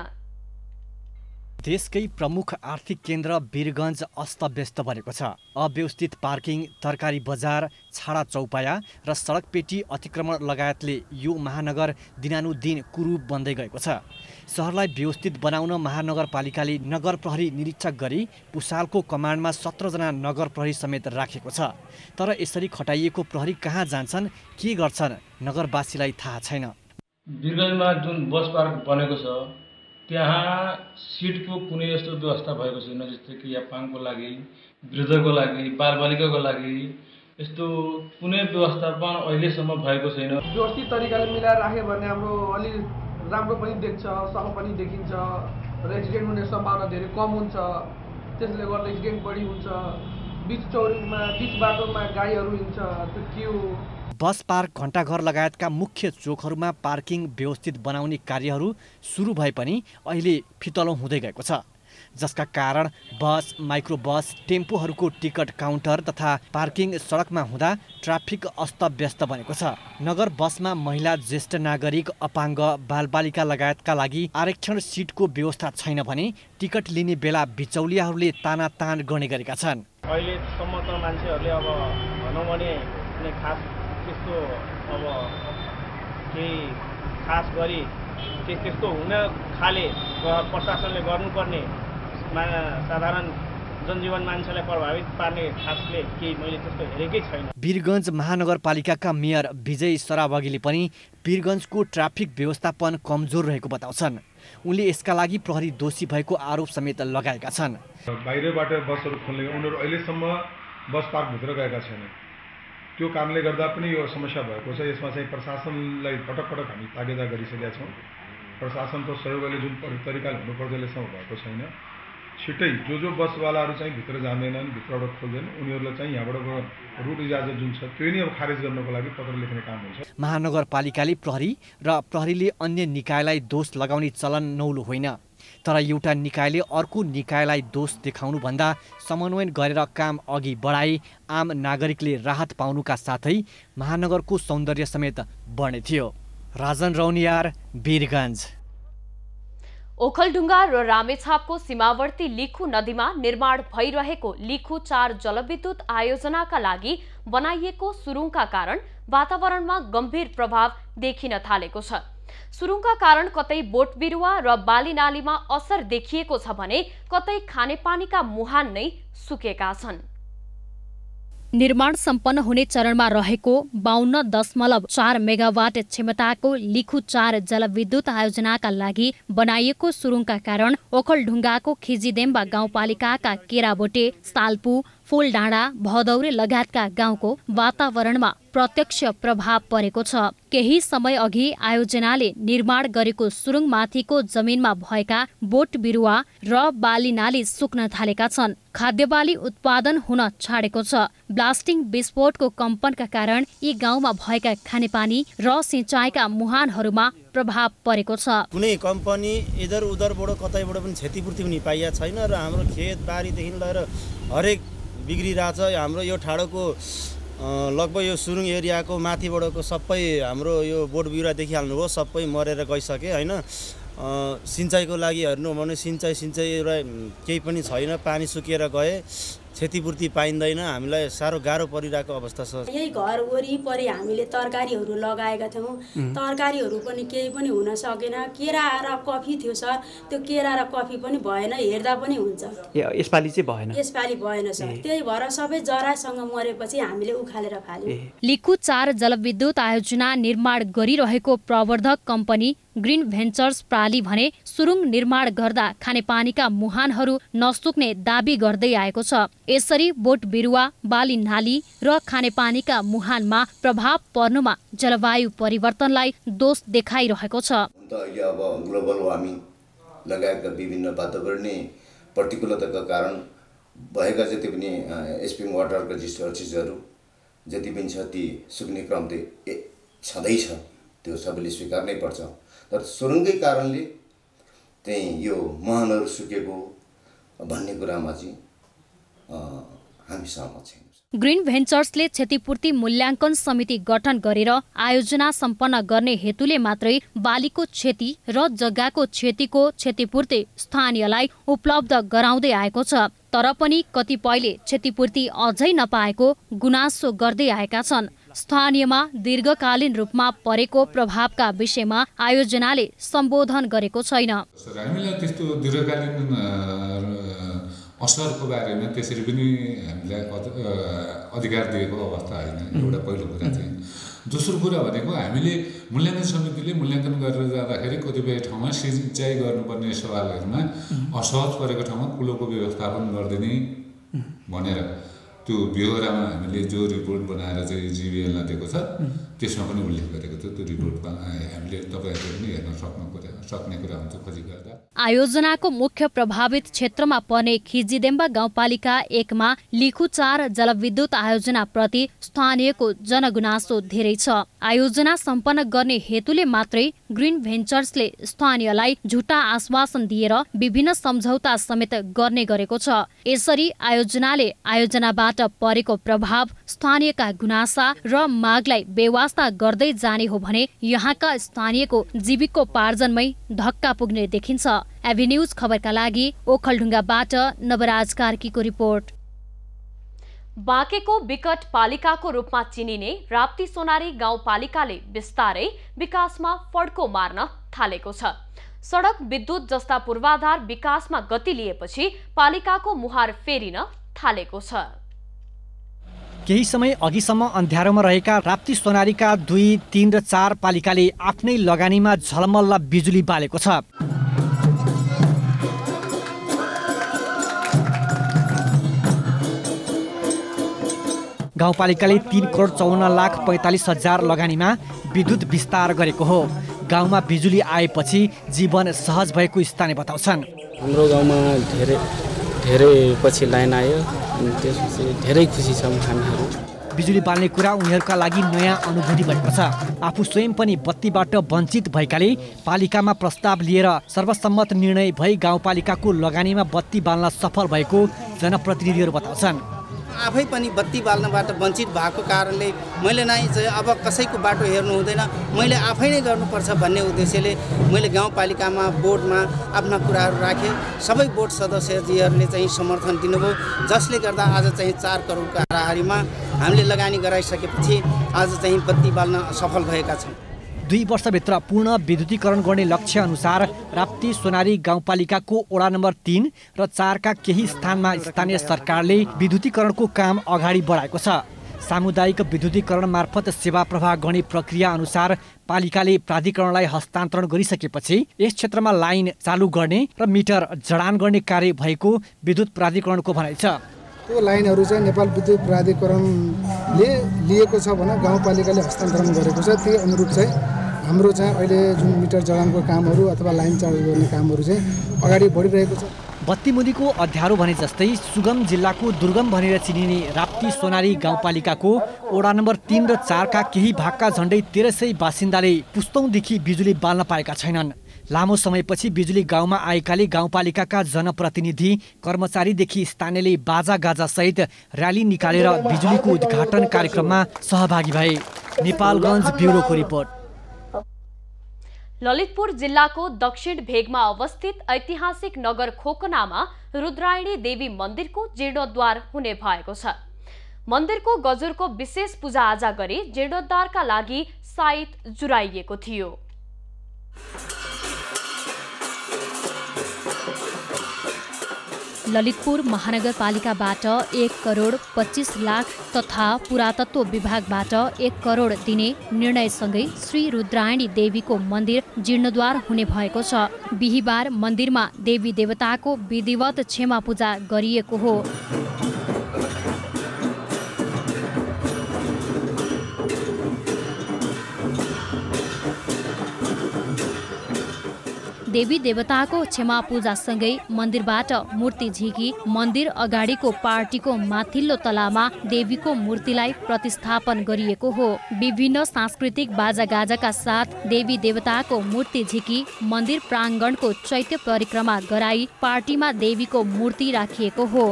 [SPEAKER 20] देशकै प्रमुख आर्थिक केन्द्र वीरगञ्ज अस्तव्यस्त बनेको छ। अव्यवस्थित पार्किङ, तरकारी बजार, छाडा चौपाया र सडकपेटी अतिक्रमण लगायतले यो महानगर दिनानुदिन कुरूप बन्दै गएको छ। सहरलाई व्यवस्थित बनाउन महानगरपालिकाले नगर प्रहरी निरीक्षक गरी पुसालको कमान्डमा 17 जना नगर प्रहरी समेत राखेको छ। तर यसरी खटाइएको प्रहरी कहाँ जान्छन्, के गर्छन्, नगरवासीलाई थाहा छैन।
[SPEAKER 10] वीरगञ्जमा जुन बस पार्क बनेको छ त्यहाँ सिटको कुनै यस्तो व्यवस्था भएको छैन, जस्तै कि यापाङको लागि, वृद्धको लागि, बालबालिकाको लागि यस्तो कुनै व्यवस्थापन अहिलेसम्म भएको छैन।
[SPEAKER 21] व्यवस्थित तरिकाले मिलाएर राख्यो भने हाम्रो अलि राम्रो पनि देख्छ, सफा पनि देखिन्छ र एक्सिडेन्ट हुने सम्भावना धेरै कम हुन्छ। त्यसले गर्दा एक्सिडेन्ट बढी हुन्छ। बिच चौरीमा, बिच बाटोमा गाडीहरू हिँड्छ, त्यो क्यु।
[SPEAKER 20] बस पार्क, घण्टाघर लगायतका मुख्य चोकहरूमा पार्किङ व्यवस्थित बनाउने कार्यहरू सुरु भए पनि अहिले फितलो हुँदै गएको छ, जसका कारण बस, माइक्रोबस, टेम्पोहरूको टिकट काउन्टर तथा पार्किङ सडकमा हुँदा ट्राफिक अस्तव्यस्त बनेको छ। नगर बसमा महिला, ज्येष्ठ नागरिक, अपाङ्ग, बालबालिका लगायतका लागि आरक्षण सिटको व्यवस्था छैन भने टिकट लिने बेला बिचौलियाहरूले तानातान गर्ने गरेका छन्।
[SPEAKER 5] अहिलेसम्म त मान्छेहरूले अब भनौँ भने कुनै खास त्यस्तो अब केही खास गरी त्यस्तो हुन खाले प्रशासनले गर्नुपर्ने साधारण जनजीवन मान्छेलाई प्रभावित पार्ने खासले केही मैले त्यस्तो हेरेकै छैन।
[SPEAKER 20] वीरगञ्ज महानगरपालिकाका मेयर विजय सरावगीले पनि वीरगञ्जको ट्राफिक व्यवस्थापन कमजोर रहेको बताउँछन्। उनले यसका लागि प्रहरी दोषी भएको आरोप समेत लगाएका छन्।
[SPEAKER 2] बाहिरबाट बसहरू खोल्ने उनीहरू अहिलेसम्म बस पार्कभित्र गएका छैनन्। त्यो कारणले गर्दा पनि यो समस्या भएको छ। यसमा चाहिँ प्रशासनलाई पटक पटक हामी तागेदा गरिसकेका छौँ। प्रशासनको सहयोगले जुन तरिकाले हुनुपर्छ अहिलेसम्म भएको छैन। छिट्टै जो बसवालाहरू चाहिँ भित्र जाँदैनन्, भित्रबाट खोल्दैन, उनीहरूलाई चाहिँ यहाँबाट रुट इजाजत जुन छ त्यो नै अब खारेज गर्नको लागि पत्र लेख्ने काम हुन्छ।
[SPEAKER 20] महानगरपालिकाले प्रहरी र प्रहरीले अन्य निकायलाई दोष लगाउने चलन नौलो होइन, तर एउटा निकायले अर्को निकायलाई दोष देखाउनु भन्दा समन्वयन गरेर काम अघि बढाई आम नागरिकले राहत पाउनुका साथै महानगरको सौन्दर्य समेत बढ्ने थियो। राजन रौनियार, वीरगञ्ज।
[SPEAKER 1] ओखलढुङ्गा र रामेछापको सीमावर्ती लिखु नदीमा निर्माण भइरहेको लिखु 4 जलविद्युत आयोजनाका लागि बनाइएको सुरुङका कारण वातावरणमा गम्भीर प्रभाव देखिन थालेको छ। सुरुङका कारण कतै बोट बिरुवा र बाली नालीमा असर देखिएको छ भने कतै खानेपानीका मुहान नै सुकेका छन्।
[SPEAKER 6] निर्माण सम्पन्न हुने चरणमा रहेको 52.4 मेगावाट क्षमताको लिखु 4 जलविद्युत आयोजनाका लागि बनाइएको सुरुङका कारण ओखलढुङ्गाको खिजीदेम्बा गाउँपालिकाका केराबोटे, साल्पु, फूलडाँडा, भदौरे लगायतका गाउँको वातावरणमा प्रत्यक्ष प्रभाव परेको छ। केही समय अघि आयोजनाले निर्माण गरेको सुरुङमाथिको जमिनमा भएका बोट बिरुवा र बाली नाली सुक्न थालेका छन्। खाद्य बाली उत्पादन हुन छाडेको छ। ब्लास्टिङ विस्फोटको कम्पनका कारण यी गाउँमा भएका खानेपानी र सिंचाइका मुहानहरूमा प्रभाव परेको छ।
[SPEAKER 22] कुनै कम्पनी इधर उधरबाट कतैबाट पनि क्षतिपूर्ति पनि पाइएको छैन र हाम्रो खेत बारीदेखि लिएर हरेक बिग्रिरहेछ। हाम्रो यो ठाडोको लगभग यो सुरुङ एरियाको माथिबाटको सबै हाम्रो यो बोट बिरुवा देखिहाल्नुभयो, सबै मरेर गइसके होइन। सिंचाइको लागि हेर्नु भने सिंचाइ केही पनि छैन, पानी सुकेर गए, क्षतिपूर्ति पाइँदैन। हामीलाई साह्रो गाह्रो परिरहेको अवस्था छ।
[SPEAKER 23] यही घर वरिपरि हामीले तरकारीहरू लगाएका थियौँ, तरकारीहरू पनि केही पनि हुन सकेन। केरा र कफी थियो सर, त्यो केरा र कफी पनि भएन, हेर्दा पनि हुन्छ।
[SPEAKER 24] यसपालि चाहिँ भएन? यसपालि
[SPEAKER 23] भएन सर, त्यही भएर सबै जरासँग मरेपछि हामीले उखालेर फाल्यौँ।
[SPEAKER 6] लिखु 4 जलविद्युत आयोजना निर्माण गरिरहेको प्रवर्धक कम्पनी ग्रीन भेन्चर्स प्राली भने सुरुङ निर्माण गर्दा खानेपानीका मुहानहरू नसुक्ने दाबी गर्दै आएको छ। यसरी बोट बिरुवा, बाली नाली र खानेपानीका मुहानमा प्रभाव पर्नुमा जलवायु परिवर्तनलाई दोष देखाइरहेको छ।
[SPEAKER 25] अहिले अब ग्लोबल वार्मिङ लगायतका विभिन्न वातावरणीय प्रतिकूलताका कारण भएका जति पनि स्प्रिङ वाटरका चिजहरू जति पनि छ ती सुक्ने क्रम त छँदैछ, त्यो सबैले स्वीकार्नै पर्छ। तर सुरुङकै कारणले चाहिँ यो मुहानहरू सुकेको भन्ने कुरामा चाहिँ हामी सहमत छैनौँ।
[SPEAKER 6] ग्रीन भेन्चर्सले क्षतिपूर्ति मूल्याङ्कन समिति गठन गरेर आयोजना सम्पन्न गर्ने हेतुले मात्रै बालीको क्षति र जग्गाको क्षतिको क्षतिपूर्ति स्थानीयलाई उपलब्ध गराउँदै आएको छ। तर पनि कतिपयले क्षतिपूर्ति अझै नपाएको गुनासो गर्दै आएका छन्। स्थानीयमा दीर्घकालीन रूपमा परेको प्रभावका विषयमा आयोजनाले सम्बोधन गरेको छैन।
[SPEAKER 26] हामीलाई त्यस्तो दीर्घकालीन असरको बारेमा त्यसरी पनि हामीलाई अधिकार दिएको अवस्था होइन, एउटा पहिलो कुरा चाहिँ। दोस्रो कुरा भनेको हामीले मूल्याङ्कन समितिले मूल्याङ्कन गरेर जाँदाखेरि कतिपय ठाउँमा सिँचाइ गर्नुपर्ने सवालहरूमा असहज परेको ठाउँमा कुलोको व्यवस्थापन गरिदिने भनेर त्यो ब्यौरामा हामीले जो रिपोर्ट बनाएर चाहिँ जिबिएललाई दिएको छ त्यसमा पनि उल्लेख गरेको थियो। त्यो रिपोर्टमा हामीले तपाईँहरूले पनि हेर्न सक्ने कुरा हुन्छ खोजी गर्दा।
[SPEAKER 6] आयोजनाको मुख्य प्रभावित क्षेत्रमा पर्ने खिजीदेम्बा गाउँपालिका 1 मा लिखु 4 जलविद्युत आयोजना प्रति स्थानीयको जनगुनासो धेरै छ। आयोजना सम्पन्न गर्ने हेतुले मात्रै ग्रीन भेन्चर्सले स्थानीयलाई झुटा आश्वासन दिएर विभिन्न सम्झौता समेत गर्ने गरेको छ। यसरी आयोजनाले आयोजनाबाट परेको प्रभाव, स्थानीयका गुनासा र मागलाई बेवास्ता गर्दै जाने हो भने यहाँका स्थानीयको जीविकोपार्जनमै धक्का पुग्ने देखिन्छ। एभिन्यूज खबरका लागि ओखलढुङ्गाबाट नवराज कार्कीको रिपोर्ट।
[SPEAKER 1] बाँकेको विकट पालिकाको रूपमा चिनिने राप्ती सोनारी गाउँपालिकाले बिस्तारै विकासमा फड्को मार्न थालेको छ। सडक, विद्युत जस्ता पूर्वाधार विकासमा गति लिएपछि पालिकाको मुहार फेरिन थालेको छ।
[SPEAKER 20] केही समय अघिसम्म अन्ध्यारोमा रहेका राप्ती सोनारीका 2, 3 र 4 पालिकाले आफ्नै लगानीमा झलमल्ल बिजुली बालेको छ। गाउँपालिकाले 3,54,45,000 लगानीमा विद्युत विस्तार गरेको हो। गाउँमा बिजुली आएपछि जीवन सहज भएको स्थानीय बताउँछन्।
[SPEAKER 3] हाम्रो गाउँमा धेरै पछि लाइन आयो, त्यसपछि धेरै खुसी छौँ हामीहरू।
[SPEAKER 20] बिजुली बाल्ने कुरा उनीहरूका लागि नयाँ अनुभूति भएको छ। आफू स्वयं पनि बत्तीबाट वञ्चित भएकाले पालिकामा प्रस्ताव लिएर सर्वसम्मत निर्णय भई गाउँपालिकाको लगानीमा बत्ती बाल्न सफल भएको जनप्रतिनिधिहरू बताउँछन्।
[SPEAKER 22] आफै पनि बत्ती बाल्नबाट वञ्चित भएको कारणले मैले नै चाहिँ अब कसैको बाटो हेर्नु हुँदैन, मैले आफै नै गर्नुपर्छ भन्ने उद्देश्यले मैले गाउँपालिकामा बोर्डमा आफ्ना कुराहरू राखेँ। सबै बोर्ड सदस्यजीहरूले चाहिँ समर्थन दिनुभयो, जसले गर्दा आज चाहिँ 4 करोडको हाराहारीमा हामीले लगानी गराइसकेपछि आज चाहिँ बत्ती बाल्न सफल भएका छौँ।
[SPEAKER 20] 2 वर्षभित्र पूर्ण विद्युतीकरण गर्ने लक्ष्य अनुसार राप्ती सोनारी गाउँपालिकाको वडा नम्बर 3 र 4 का केही स्थानमा स्थानीय सरकारले विद्युतीकरणको काम अगाडि बढाएको छ। सामुदायिक विद्युतीकरण मार्फत सेवा प्रवाह गर्ने प्रक्रिया अनुसार पालिकाले प्राधिकरणलाई हस्तान्तरण गरिसकेपछि यस क्षेत्रमा लाइन चालु गर्ने र मिटर जडान गर्ने कार्य भएको विद्युत प्राधिकरणको भनाइ छ।
[SPEAKER 4] त्यो लाइनहरू चाहिँ नेपाल विद्युत प्राधिकरणले लिएको छ भने गाउँपालिकाले हस्तान्तरण गरेको छ। त्यही अनुरूप चाहिँ हाम्रो चाहिँ अहिले जुन मिटर जडानको कामहरू अथवा लाइन चालु गर्ने कामहरू चाहिँ अगाडि बढिरहेको छ।
[SPEAKER 20] बत्तीमुनिको अध्यारो भने जस्तै सुगम जिल्लाको दुर्गम भनेर चिनिने राप्ती सोनारी गाउँपालिकाको वडा नम्बर 3 र 4 का केही भागका झण्डै 1300 बासिन्दाले पुस्तौँदेखि बिजुली बाल्न पाएका छैनन्। लामो समयपछि बिजुली गाउँमा आएकाले गाउँपालिकाका जनप्रतिनिधि कर्मचारीदेखि स्थानीयले बाजागाजा सहित र्याली निकालेर बिजुलीको उद्घाटन कार्यक्रममा सहभागी भए। नेपालगञ्ज ब्युरोको रिपोर्ट।
[SPEAKER 1] ललितपुर जिल्लाको दक्षिण भेगमा अवस्थित ऐतिहासिक नगर खोकनामा रुद्रायणी देवी मन्दिरको जीर्णोद्धार हुने भएको छ। मन्दिरको गजुरको विशेष पूजाआजा गरी जीर्णोद्धारका लागि साइत जुराइएको थियो।
[SPEAKER 6] ललितपुर महानगरपालिकाबाट 1,25,00,000 तथा पुरातत्व विभागबाट 1 करोड दिने निर्णयसँगै श्री रुद्रायणी देवीको मन्दिर जीर्णोद्धार हुने भएको छ। बिहिबार मन्दिरमा देवी देवताको विधिवत क्षमा पूजा गरिएको हो। देवी देवताको क्षमा पूजासँगै मन्दिरबाट मूर्ति झिकी मन्दिर अगाडिको पार्टीको माथिल्लो तलामा देवीको मूर्तिलाई प्रतिस्थापन गरिएको हो। विभिन्न सांस्कृतिक बाजागाजाका साथ देवी देवताको मूर्ति झिकी मन्दिर प्राङ्गणको चैत्य परिक्रमा गराई पार्टीमा देवीको मूर्ति राखिएको हो।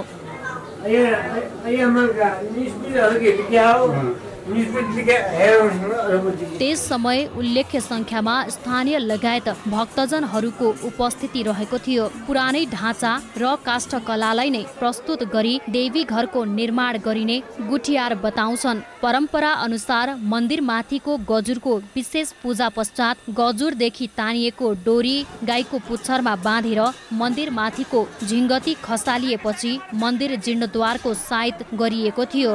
[SPEAKER 6] त्यस समय उल्लेख्य संख्यामा स्थानीय लगायत भक्तजनहरूको उपस्थिति रहेको थियो। पुरानै ढाँचा र काष्ठकलालाई नै प्रस्तुत गरी देवी घरको निर्माण गरिने गुठियार बताउँछन्। परम्परा अनुसार मन्दिर माथिको गजुरको विशेष पूजा पश्चात गजुरदेखि तानिएको डोरी गाईको पुच्छरमा बाँधेर मन्दिर माथिको झिङ्गती खसालिएपछि मन्दिर जीर्णोद्धारको साइत गरिएको थियो।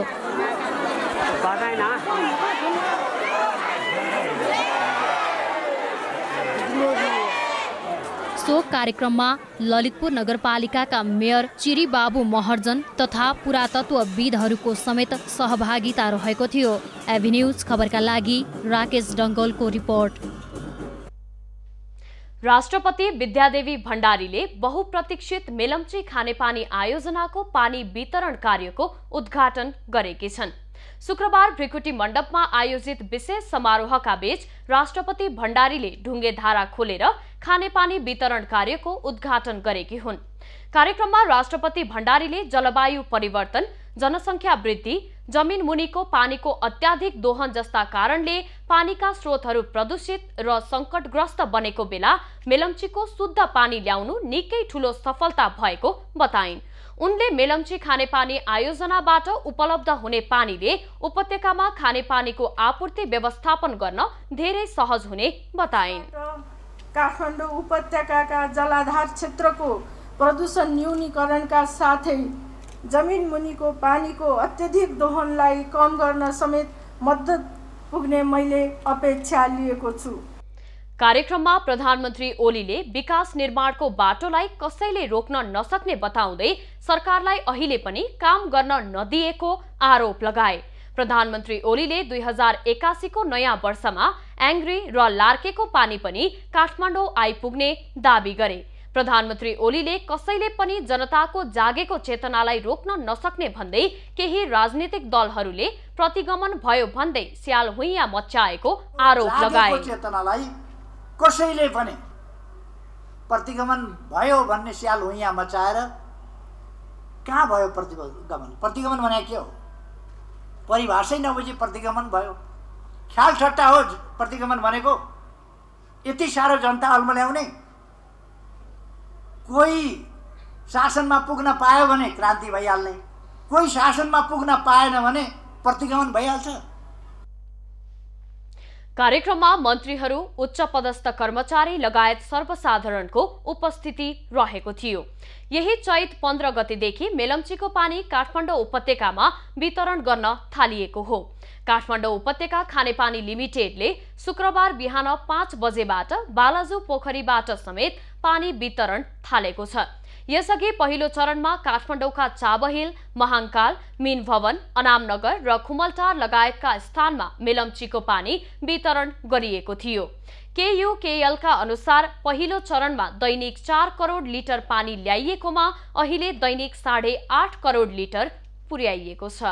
[SPEAKER 6] सो कार्यक्रममा ललितपुर नगरपालिकाका मेयर चिरीबाबु महर्जन तथा पुरातत्वविदहरूको समेत सहभागिता रहेको थियो। एभिन्यूज खबरका लागि राकेश डङ्गोलको रिपोर्ट।
[SPEAKER 1] राष्ट्रपति विद्यादेवी भण्डारीले बहुप्रतीक्षित मेलम्ची खानेपानी आयोजनाको पानी वितरण कार्यको उद्घाटन गरेकी छन्। शुक्रबार भृकुटी मण्डपमा आयोजित विशेष समारोहका बीच राष्ट्रपति भण्डारीले ढुङ्गे धारा खोलेर खानेपानी वितरण कार्यको उद्घाटन गरेकी हुन्। कार्यक्रममा राष्ट्रपति भण्डारीले जलवायु परिवर्तन, जनसङ्ख्या वृद्धि, जमिन मुनिको पानीको अत्याधिक दोहन जस्ता कारणले पानीका स्रोतहरू प्रदूषित र सङ्कटग्रस्त बनेको बेला मेलम्चीको शुद्ध पानी ल्याउनु निकै ठूलो सफलता भएको बताइन्। उनले मेलम्ची खानेपानी आयोजनाबाट उपलब्ध हुने पानीले उपत्यकामा खानेपानीको आपूर्ति व्यवस्थापन गर्न धेरै सहज हुने बताइन्।
[SPEAKER 8] काठमाडौँ उपत्यकाका जलाधार क्षेत्रको प्रदूषण न्यूनीकरणका साथै जमिन मुनिको पानीको अत्यधिक दोहनलाई कम गर्न समेत मद्दत पुग्ने मैले अपेक्षा लिएको छु।
[SPEAKER 1] कार्यक्रममा प्रधानमन्त्री ओलीले विकास निर्माणको बाटोलाई कसैले रोक्न नसक्ने बताउँदै सरकारलाई अहिले पनि काम गर्न नदिएको आरोप लगाए। प्रधानमन्त्री ओलीले 2081 को नयाँ वर्षमा एङ्ग्री र लार्केको पानी पनि काठमाडौँ आइपुग्ने दाबी गरे। प्रधानमन्त्री ओलीले कसैले पनि जनताको जागेको चेतनालाई रोक्न नसक्ने भन्दै केही राजनीतिक दलहरूले प्रतिगमन भयो भन्दै स्याल हुइया मच्चाएको आरोप लगाए।
[SPEAKER 7] चेतनालाई कसैले पनि प्रतिगमन भयो भन्ने स्याल हुइया मचाएर कहाँ भयो प्रतिगमन? प्रतिगमन भने के हो? परिभाषै नबुझी प्रतिगमन भयो। ख्याल ठट्टा हो प्रतिगमन भनेको। यति साह्रो जनता अल्मल्याउने, कोही शासनमा पुग्न पायो भने क्रान्ति भइहाल्ने, कोही शासनमा पुग्न पाएन भने प्रतिगमन भइहाल्छ।
[SPEAKER 1] कार्यक्रममा मन्त्रीहरू, उच्च पदस्थ कर्मचारी लगायत सर्वसाधारणको उपस्थिति रहेको थियो। यही चैत 15 गतेदेखि मेलम्चीको पानी काठमाडौँ उपत्यकामा वितरण गर्न थालिएको हो। काठमाडौँ उपत्यका खानेपानी लिमिटेडले शुक्रबार बिहान 5 बजेबाट बालाजु पोखरीबाट समेत पानी वितरण थालेको छ। यसअघि पहिलो चरणमा काठमाडौँका चाबहिल, महाङ्काल, मीन भवन, अनामनगर र खुमलटार लगायतका स्थानमा मेलम्चीको पानी वितरण गरिएको थियो। KUKL का अनुसार पहिलो चरणमा दैनिक 4 करोड लिटर पानी ल्याइएकोमा अहिले दैनिक 8.5 करोड लिटर पुर्याइएको छ।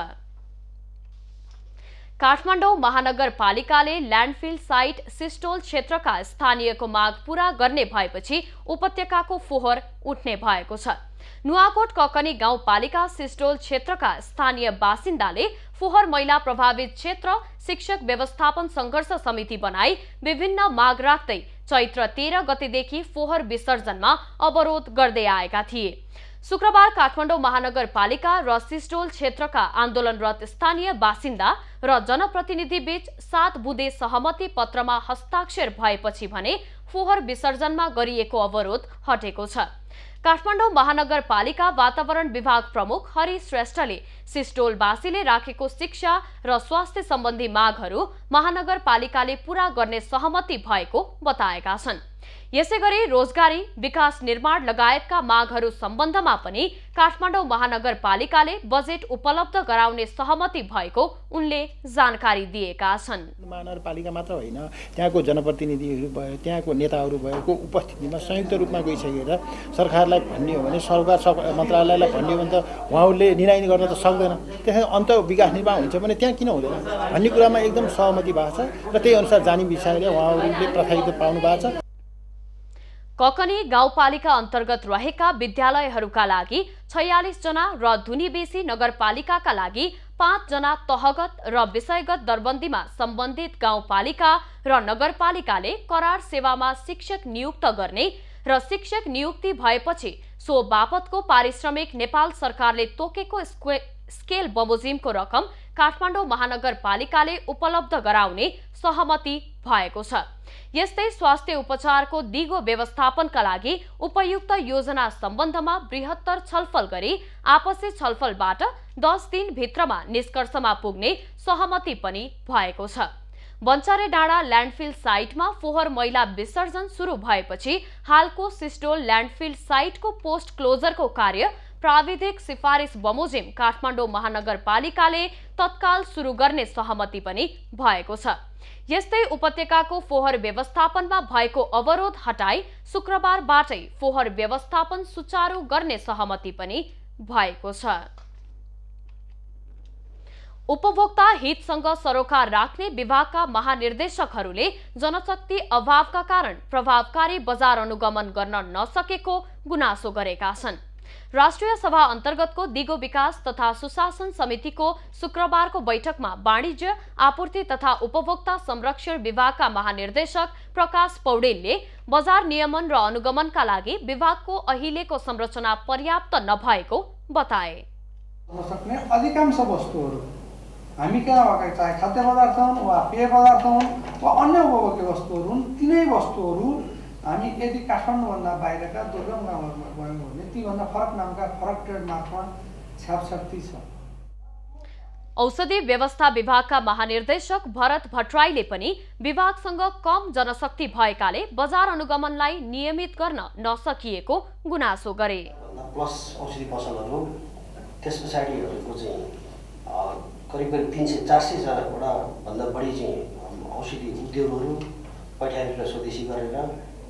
[SPEAKER 1] काठमाडौँ महानगरपालिकाले ल्यान्डफिल साइट सिस्टोल क्षेत्रका स्थानीयको माग पूरा गर्ने भएपछि उपत्यकाको फोहोर उठ्ने भएको छ। नुवाकोट ककनी गाउँपालिका सिस्टोल क्षेत्रका स्थानीय बासिन्दाले फोहोर मैला प्रभावित क्षेत्र शिक्षक व्यवस्थापन संघर्ष समिति बनाई विभिन्न माग राख्दै चैत्र 13 गतेदेखि फोहोर विसर्जनमा अवरोध गर्दै आएका थिए। शुक्रबार काठमाडौँ महानगरपालिका र सिस्टोल क्षेत्रका आन्दोलनरत स्थानीय बासिन्दा र जनप्रतिनिधि बीच 7 बुँदे सहमति पत्रमा हस्ताक्षर भएपछि भने फोहोर विसर्जनमा गरिएको अवरोध हटेको छ। काठमाडौँ महानगरपालिका वातावरण विभाग प्रमुख हरि श्रेष्ठले सिस्टोलवासीले राखेको शिक्षा र स्वास्थ्य सम्बन्धी मागहरू महानगरपालिकाले पूरा गर्ने सहमति भएको बताएका छन्। यसैगरी रोजगारी, विकास निर्माण लगायतका मागहरू सम्बन्धमा पनि काठमाडौँ महानगरपालिकाले बजेट उपलब्ध गराउने सहमति भएको उनले जानकारी दिएका छन्।
[SPEAKER 9] महानगरपालिका मात्र होइन, त्यहाँको जनप्रतिनिधिहरू भयो, त्यहाँको नेताहरू भएको उपस्थितिमा संयुक्त रूपमा गइसकेर सरकारलाई भन्ने हो भने, सरकार मन्त्रालयलाई भन्ने हो भने त उहाँहरूले निर्णय गर्न त सक्दैन। त्यसै अन्त विकास निर्माण हुन्छ भने त्यहाँ किन हुँदैन भन्ने कुरामा एकदम सहमति भएको छ र त्यही अनुसार जाने विषयले उहाँहरूले प्राथमिकता पाउनु भएको छ।
[SPEAKER 1] ककनी गाउँपालिका अन्तर्गत रहेका विद्यालयहरूका लागि 46 जना र धुनीबेसी नगरपालिकाका लागि 5 जना तहगत र विषयगत दरबन्दीमा सम्बन्धित गाउँपालिका र नगरपालिकाले करार सेवामा शिक्षक नियुक्त गर्ने र शिक्षक नियुक्ति भएपछि सो बापतको पारिश्रमिक नेपाल सरकारले तोकेको स्केल बमोजिमको रकम काठमाडौँ महानगरपालिकाले उपलब्ध गराउने सहमति भएको छ। यस्तै स्वास्थ्य उपचारको दिगो व्यवस्थापनका लागि उपयुक्त योजना सम्बन्धमा बृहत्तर छलफल गरी आपसी छलफलबाट 10 दिन भित्रमा निष्कर्षमा पुग्ने सहमति पनि भएको छ। बन्चारे डाँडा ल्यान्डफिल साइटमा फोहोर मैला विसर्जन सुरु भएपछि हालको सिस्टोल ल्यान्डफिल साइटको पोस्ट क्लोजरको कार्य प्राविधिक सिफारिस बमोजिम काठमाडौँ महानगरपालिकाले तत्काल सुरु गर्ने सहमति पनि भएको छ। यस्तै उपत्यकाको फोहोर व्यवस्थापनमा भएको अवरोध हटाई शुक्रबारबाटै फोहोर व्यवस्थापन सुचारू गर्ने सहमति पनि भएको छ। उपभोक्ता हितसँग सरोकार राख्ने विभागका महानिर्देशकहरूले जनशक्ति अभावका कारण प्रभावकारी बजार अनुगमन गर्न नसकेको गुनासो गरेका छन्। राष्ट्रिय सभा अन्तर्गतको दिगो विकास तथा सुशासन समितिको शुक्रबारको बैठकमा वाणिज्य, आपूर्ति तथा उपभोक्ता संरक्षण विभागका महानिर्देशक प्रकाश पौडेलले बजार नियमन र अनुगमनका लागि विभागको अहिलेको संरचना पर्याप्त नभएको बताए।
[SPEAKER 11] सक्ने अधिकांश वस्तुहरू हामी कहाँ भएका, चाहे खाद्य पदार्थ हुन् वा पेय पदार्थ हुन् वा अन्य उपभोग्य वस्तुहरू हुन्, तिनै वस्तुहरू हामी यदि काठमाडौँभन्दा बाहिरका दुर्गम गाउँहरूमा गयौँ भने तीभन्दा फरक नामका फरक ट्रेडमार्कमा छापछाप्ती छ।
[SPEAKER 1] औषधि व्यवस्था विभागका महानिर्देशक भरत भट्टराईले पनि विभागसँग कम जनशक्ति भएकाले बजार अनुगमनलाई नियमित गर्न नसकिएको गुनासो गरे।
[SPEAKER 12] प्लस औषधि पसलहरू त्यस पछाडिहरूको चाहिँ करिब 300-400 भन्दा बढी चाहिँ औषधि उद्योगहरू पैठारी र स्वदेशी गरेर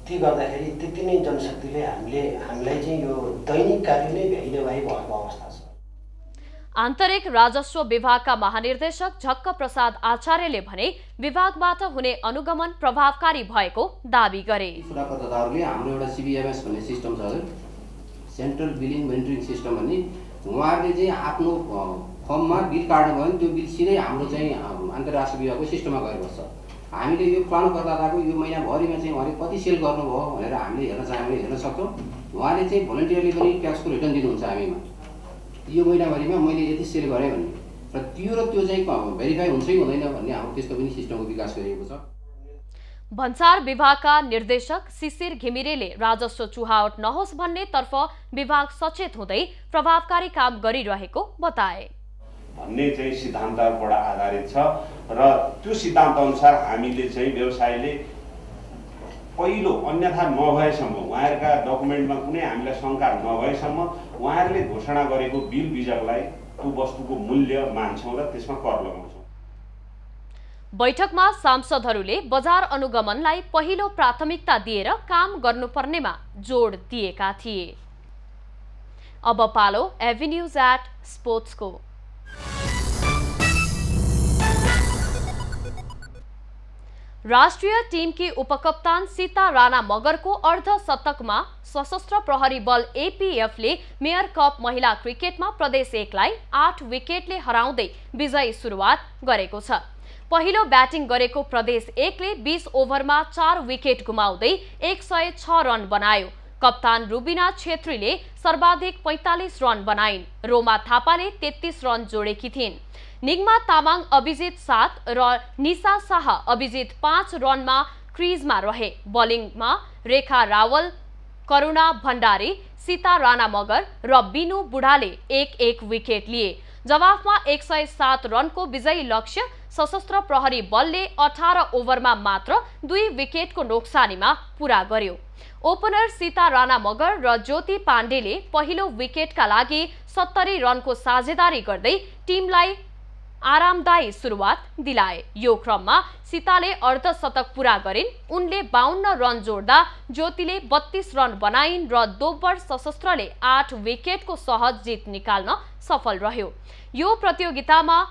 [SPEAKER 12] ती गर्दाखेरि त्यति नै जनशक्तिले हामीलाई चाहिँ यो दैनिक कार्य नै भ्याइनभाइ भएको अवस्था छ।
[SPEAKER 1] आन्तरिक राजस्व विभागका महानिर्देशक झक्क प्रसाद आचार्यले भने विभागबाट हुने अनुगमन प्रभावकारी भएको दावी गरे।
[SPEAKER 13] सुरा प्रदाताहरूले हाम्रो एउटा CBMS भन्ने सिस्टम छ हजुर, सेन्ट्रल बिलिङ मोनिटरिङ सिस्टम भन्ने, उहाँहरूले चाहिँ आफ्नो फर्ममा बिल काट्नु भयो भने त्यो बिल सिधै हाम्रो चाहिँ अन्तर्राष्ट्रिय विभागको सिस्टममा गएर बस्छ। हामीले यो प्लान प्रदाताको यो महिनाभरिमा चाहिँ उहाँले कति सेल गर्नुभयो भनेर हामीले हेर्न चाह्यो भने हेर्न सक्छौँ। उहाँले चाहिँ भोलिन्टियरली पनि ट्याक्सको रिटर्न दिनुहुन्छ हामीमा, यो महिनाभरिमा मैले यति सेल गरेँ भन्ने, र त्यो चाहिँ भेरिफाई हुन्छ कि हुँदैन भन्ने हाम्रो त्यस्तो पनि सिस्टमको विकास गरिएको छ।
[SPEAKER 1] भन्सार विभागका निर्देशक शिशिर घिमिरेले राजस्व चुहावट नहोस् भन्ने तर्फ विभाग सचेत हुँदै प्रभावकारी काम गरिरहेको बताए।
[SPEAKER 14] भन्ने चाहिँ सिद्धान्तबाट आधारित छ र त्यो सिद्धान्त अनुसार हामीले चाहिँ व्यवसायले पहिलो अन्यथा नभएसम्म, उहाँहरूका डकुमेन्टमा कुनै हामीलाई शङ्का नभएसम्म उहाँहरूले घोषणा गरेको बिल बिजकलाई त्यो वस्तुको मूल्य मान्छौँ र त्यसमा कर लगाउँछौँ।
[SPEAKER 1] बैठकमा सांसदहरूले बजार अनुगमनलाई पहिलो प्राथमिकता दिएर काम गर्नुपर्नेमा जोड दिएका थिए। अब पालो एभिन्यूज एट स्पोर्ट्सको। राष्ट्रिय टिमकी उपकप्तान सीता राणा मगरको अर्धशतकमा सशस्त्र प्रहरी बल APFले मेयर कप महिला क्रिकेटमा प्रदेश 1लाई 8 विकेटले हराउँदै विजयी सुरुवात गरेको छ। पहिलो ब्याटिङ गरेको प्रदेश 1ले 20 ओभरमा 4 विकेट गुमाउँदै 106 रन बनायो। कप्तान रुबिना छेत्रीले सर्वाधिक 45 रन बनाइन्। रोमा थापाले 33 रन जोडेकी थिइन्। निगमा तामाङ अभिजित 7 र निसा शाह अभिजित 5 रनमा क्रिजमा रहे। बलिङमा रेखा रावल, करुणा भण्डारी, सीता राणा मगर र बिनु बुढाले 1-1 विकेट लिए। जवाफमा 107 रनको विजयी लक्ष्य सशस्त्र प्रहरी बलले 18 ओभरमा मात्र 2 विकेटको नोक्सानीमा पूरा गर्यो। ओपनर सीता राणा मगर र ज्योति पाण्डेले पहिलो विकेटका लागि 70 रनको साझेदारी गर्दै टिमलाई आरामदायी सुरुवात दिलाए। यो क्रममा सीताले अर्धशतक पूरा गरिन्। उनले 52 रन जोड्दा ज्योतिले 32 रन बनाइन् र दोब्बर सशस्त्रले 8 विकेटको सहज जित निकाल्न सफल रह्यो। यो प्रतियोगितामा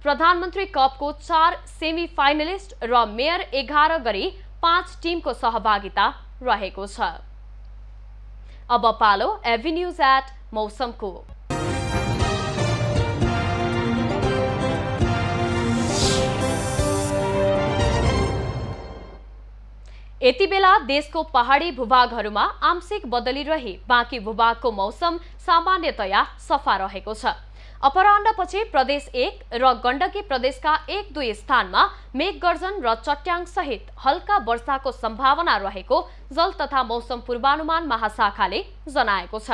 [SPEAKER 1] प्रधानमन्त्री कपको 4 सेमी फाइनलिस्ट र मेयर 11 गरी 5 टिमको सहभागिता रहेको छ। अब पालो एभिन्यूज एट मौसमको। यति बेला देशको पहाडी भूभागहरूमा आंशिक बदली रही बाँकी भूभागको मौसम सामान्यतया सफा रहेको छ। अपराह्नपछि प्रदेश 1 र गण्डकी प्रदेशका 1-2 स्थानमा मेघगर्जन र चट्याङ सहित हल्का वर्षाको सम्भावना रहेको जल तथा मौसम पूर्वानुमान महाशाखाले जनाएको छ।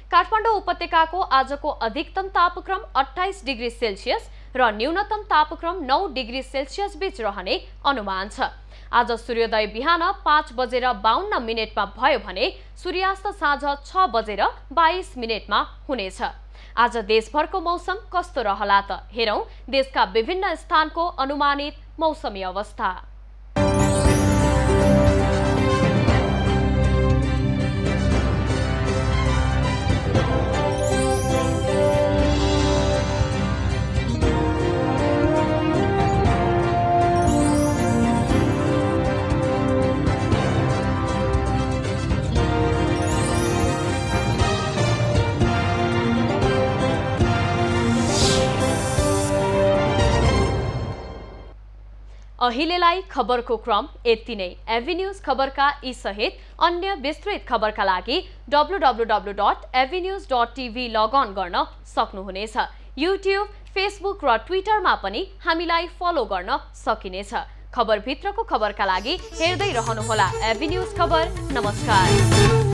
[SPEAKER 1] काठमाडौँ उपत्यकाको आजको अधिकतम तापक्रम 28 डिग्री सेल्सियस र न्यूनतम तापक्रम 9 डिग्री सेल्सियस बीच रहने अनुमान छ। आज सूर्योदय बिहान 5:52 भयो भने सूर्यास्त साँझ 6:22 हुनेछ। आज देशभरको मौसम कस्तो रहला त हेरौं देशका विभिन्न स्थानको अनुमानित मौसमी अवस्था। अहिलेलाई खबरको क्रम यति नै। एभिन्यूज खबरका यी सहित अन्य विस्तृत खबरका लागि www.avenews.tv लगअन गर्न सक्नुहुनेछ। युट्युब, फेसबुक र ट्विटरमा पनि हामीलाई फलो गर्न सकिनेछ। खबरभित्रको खबरका लागि हेर्दै रहनुहोला एभिन्यूज खबर। नमस्कार।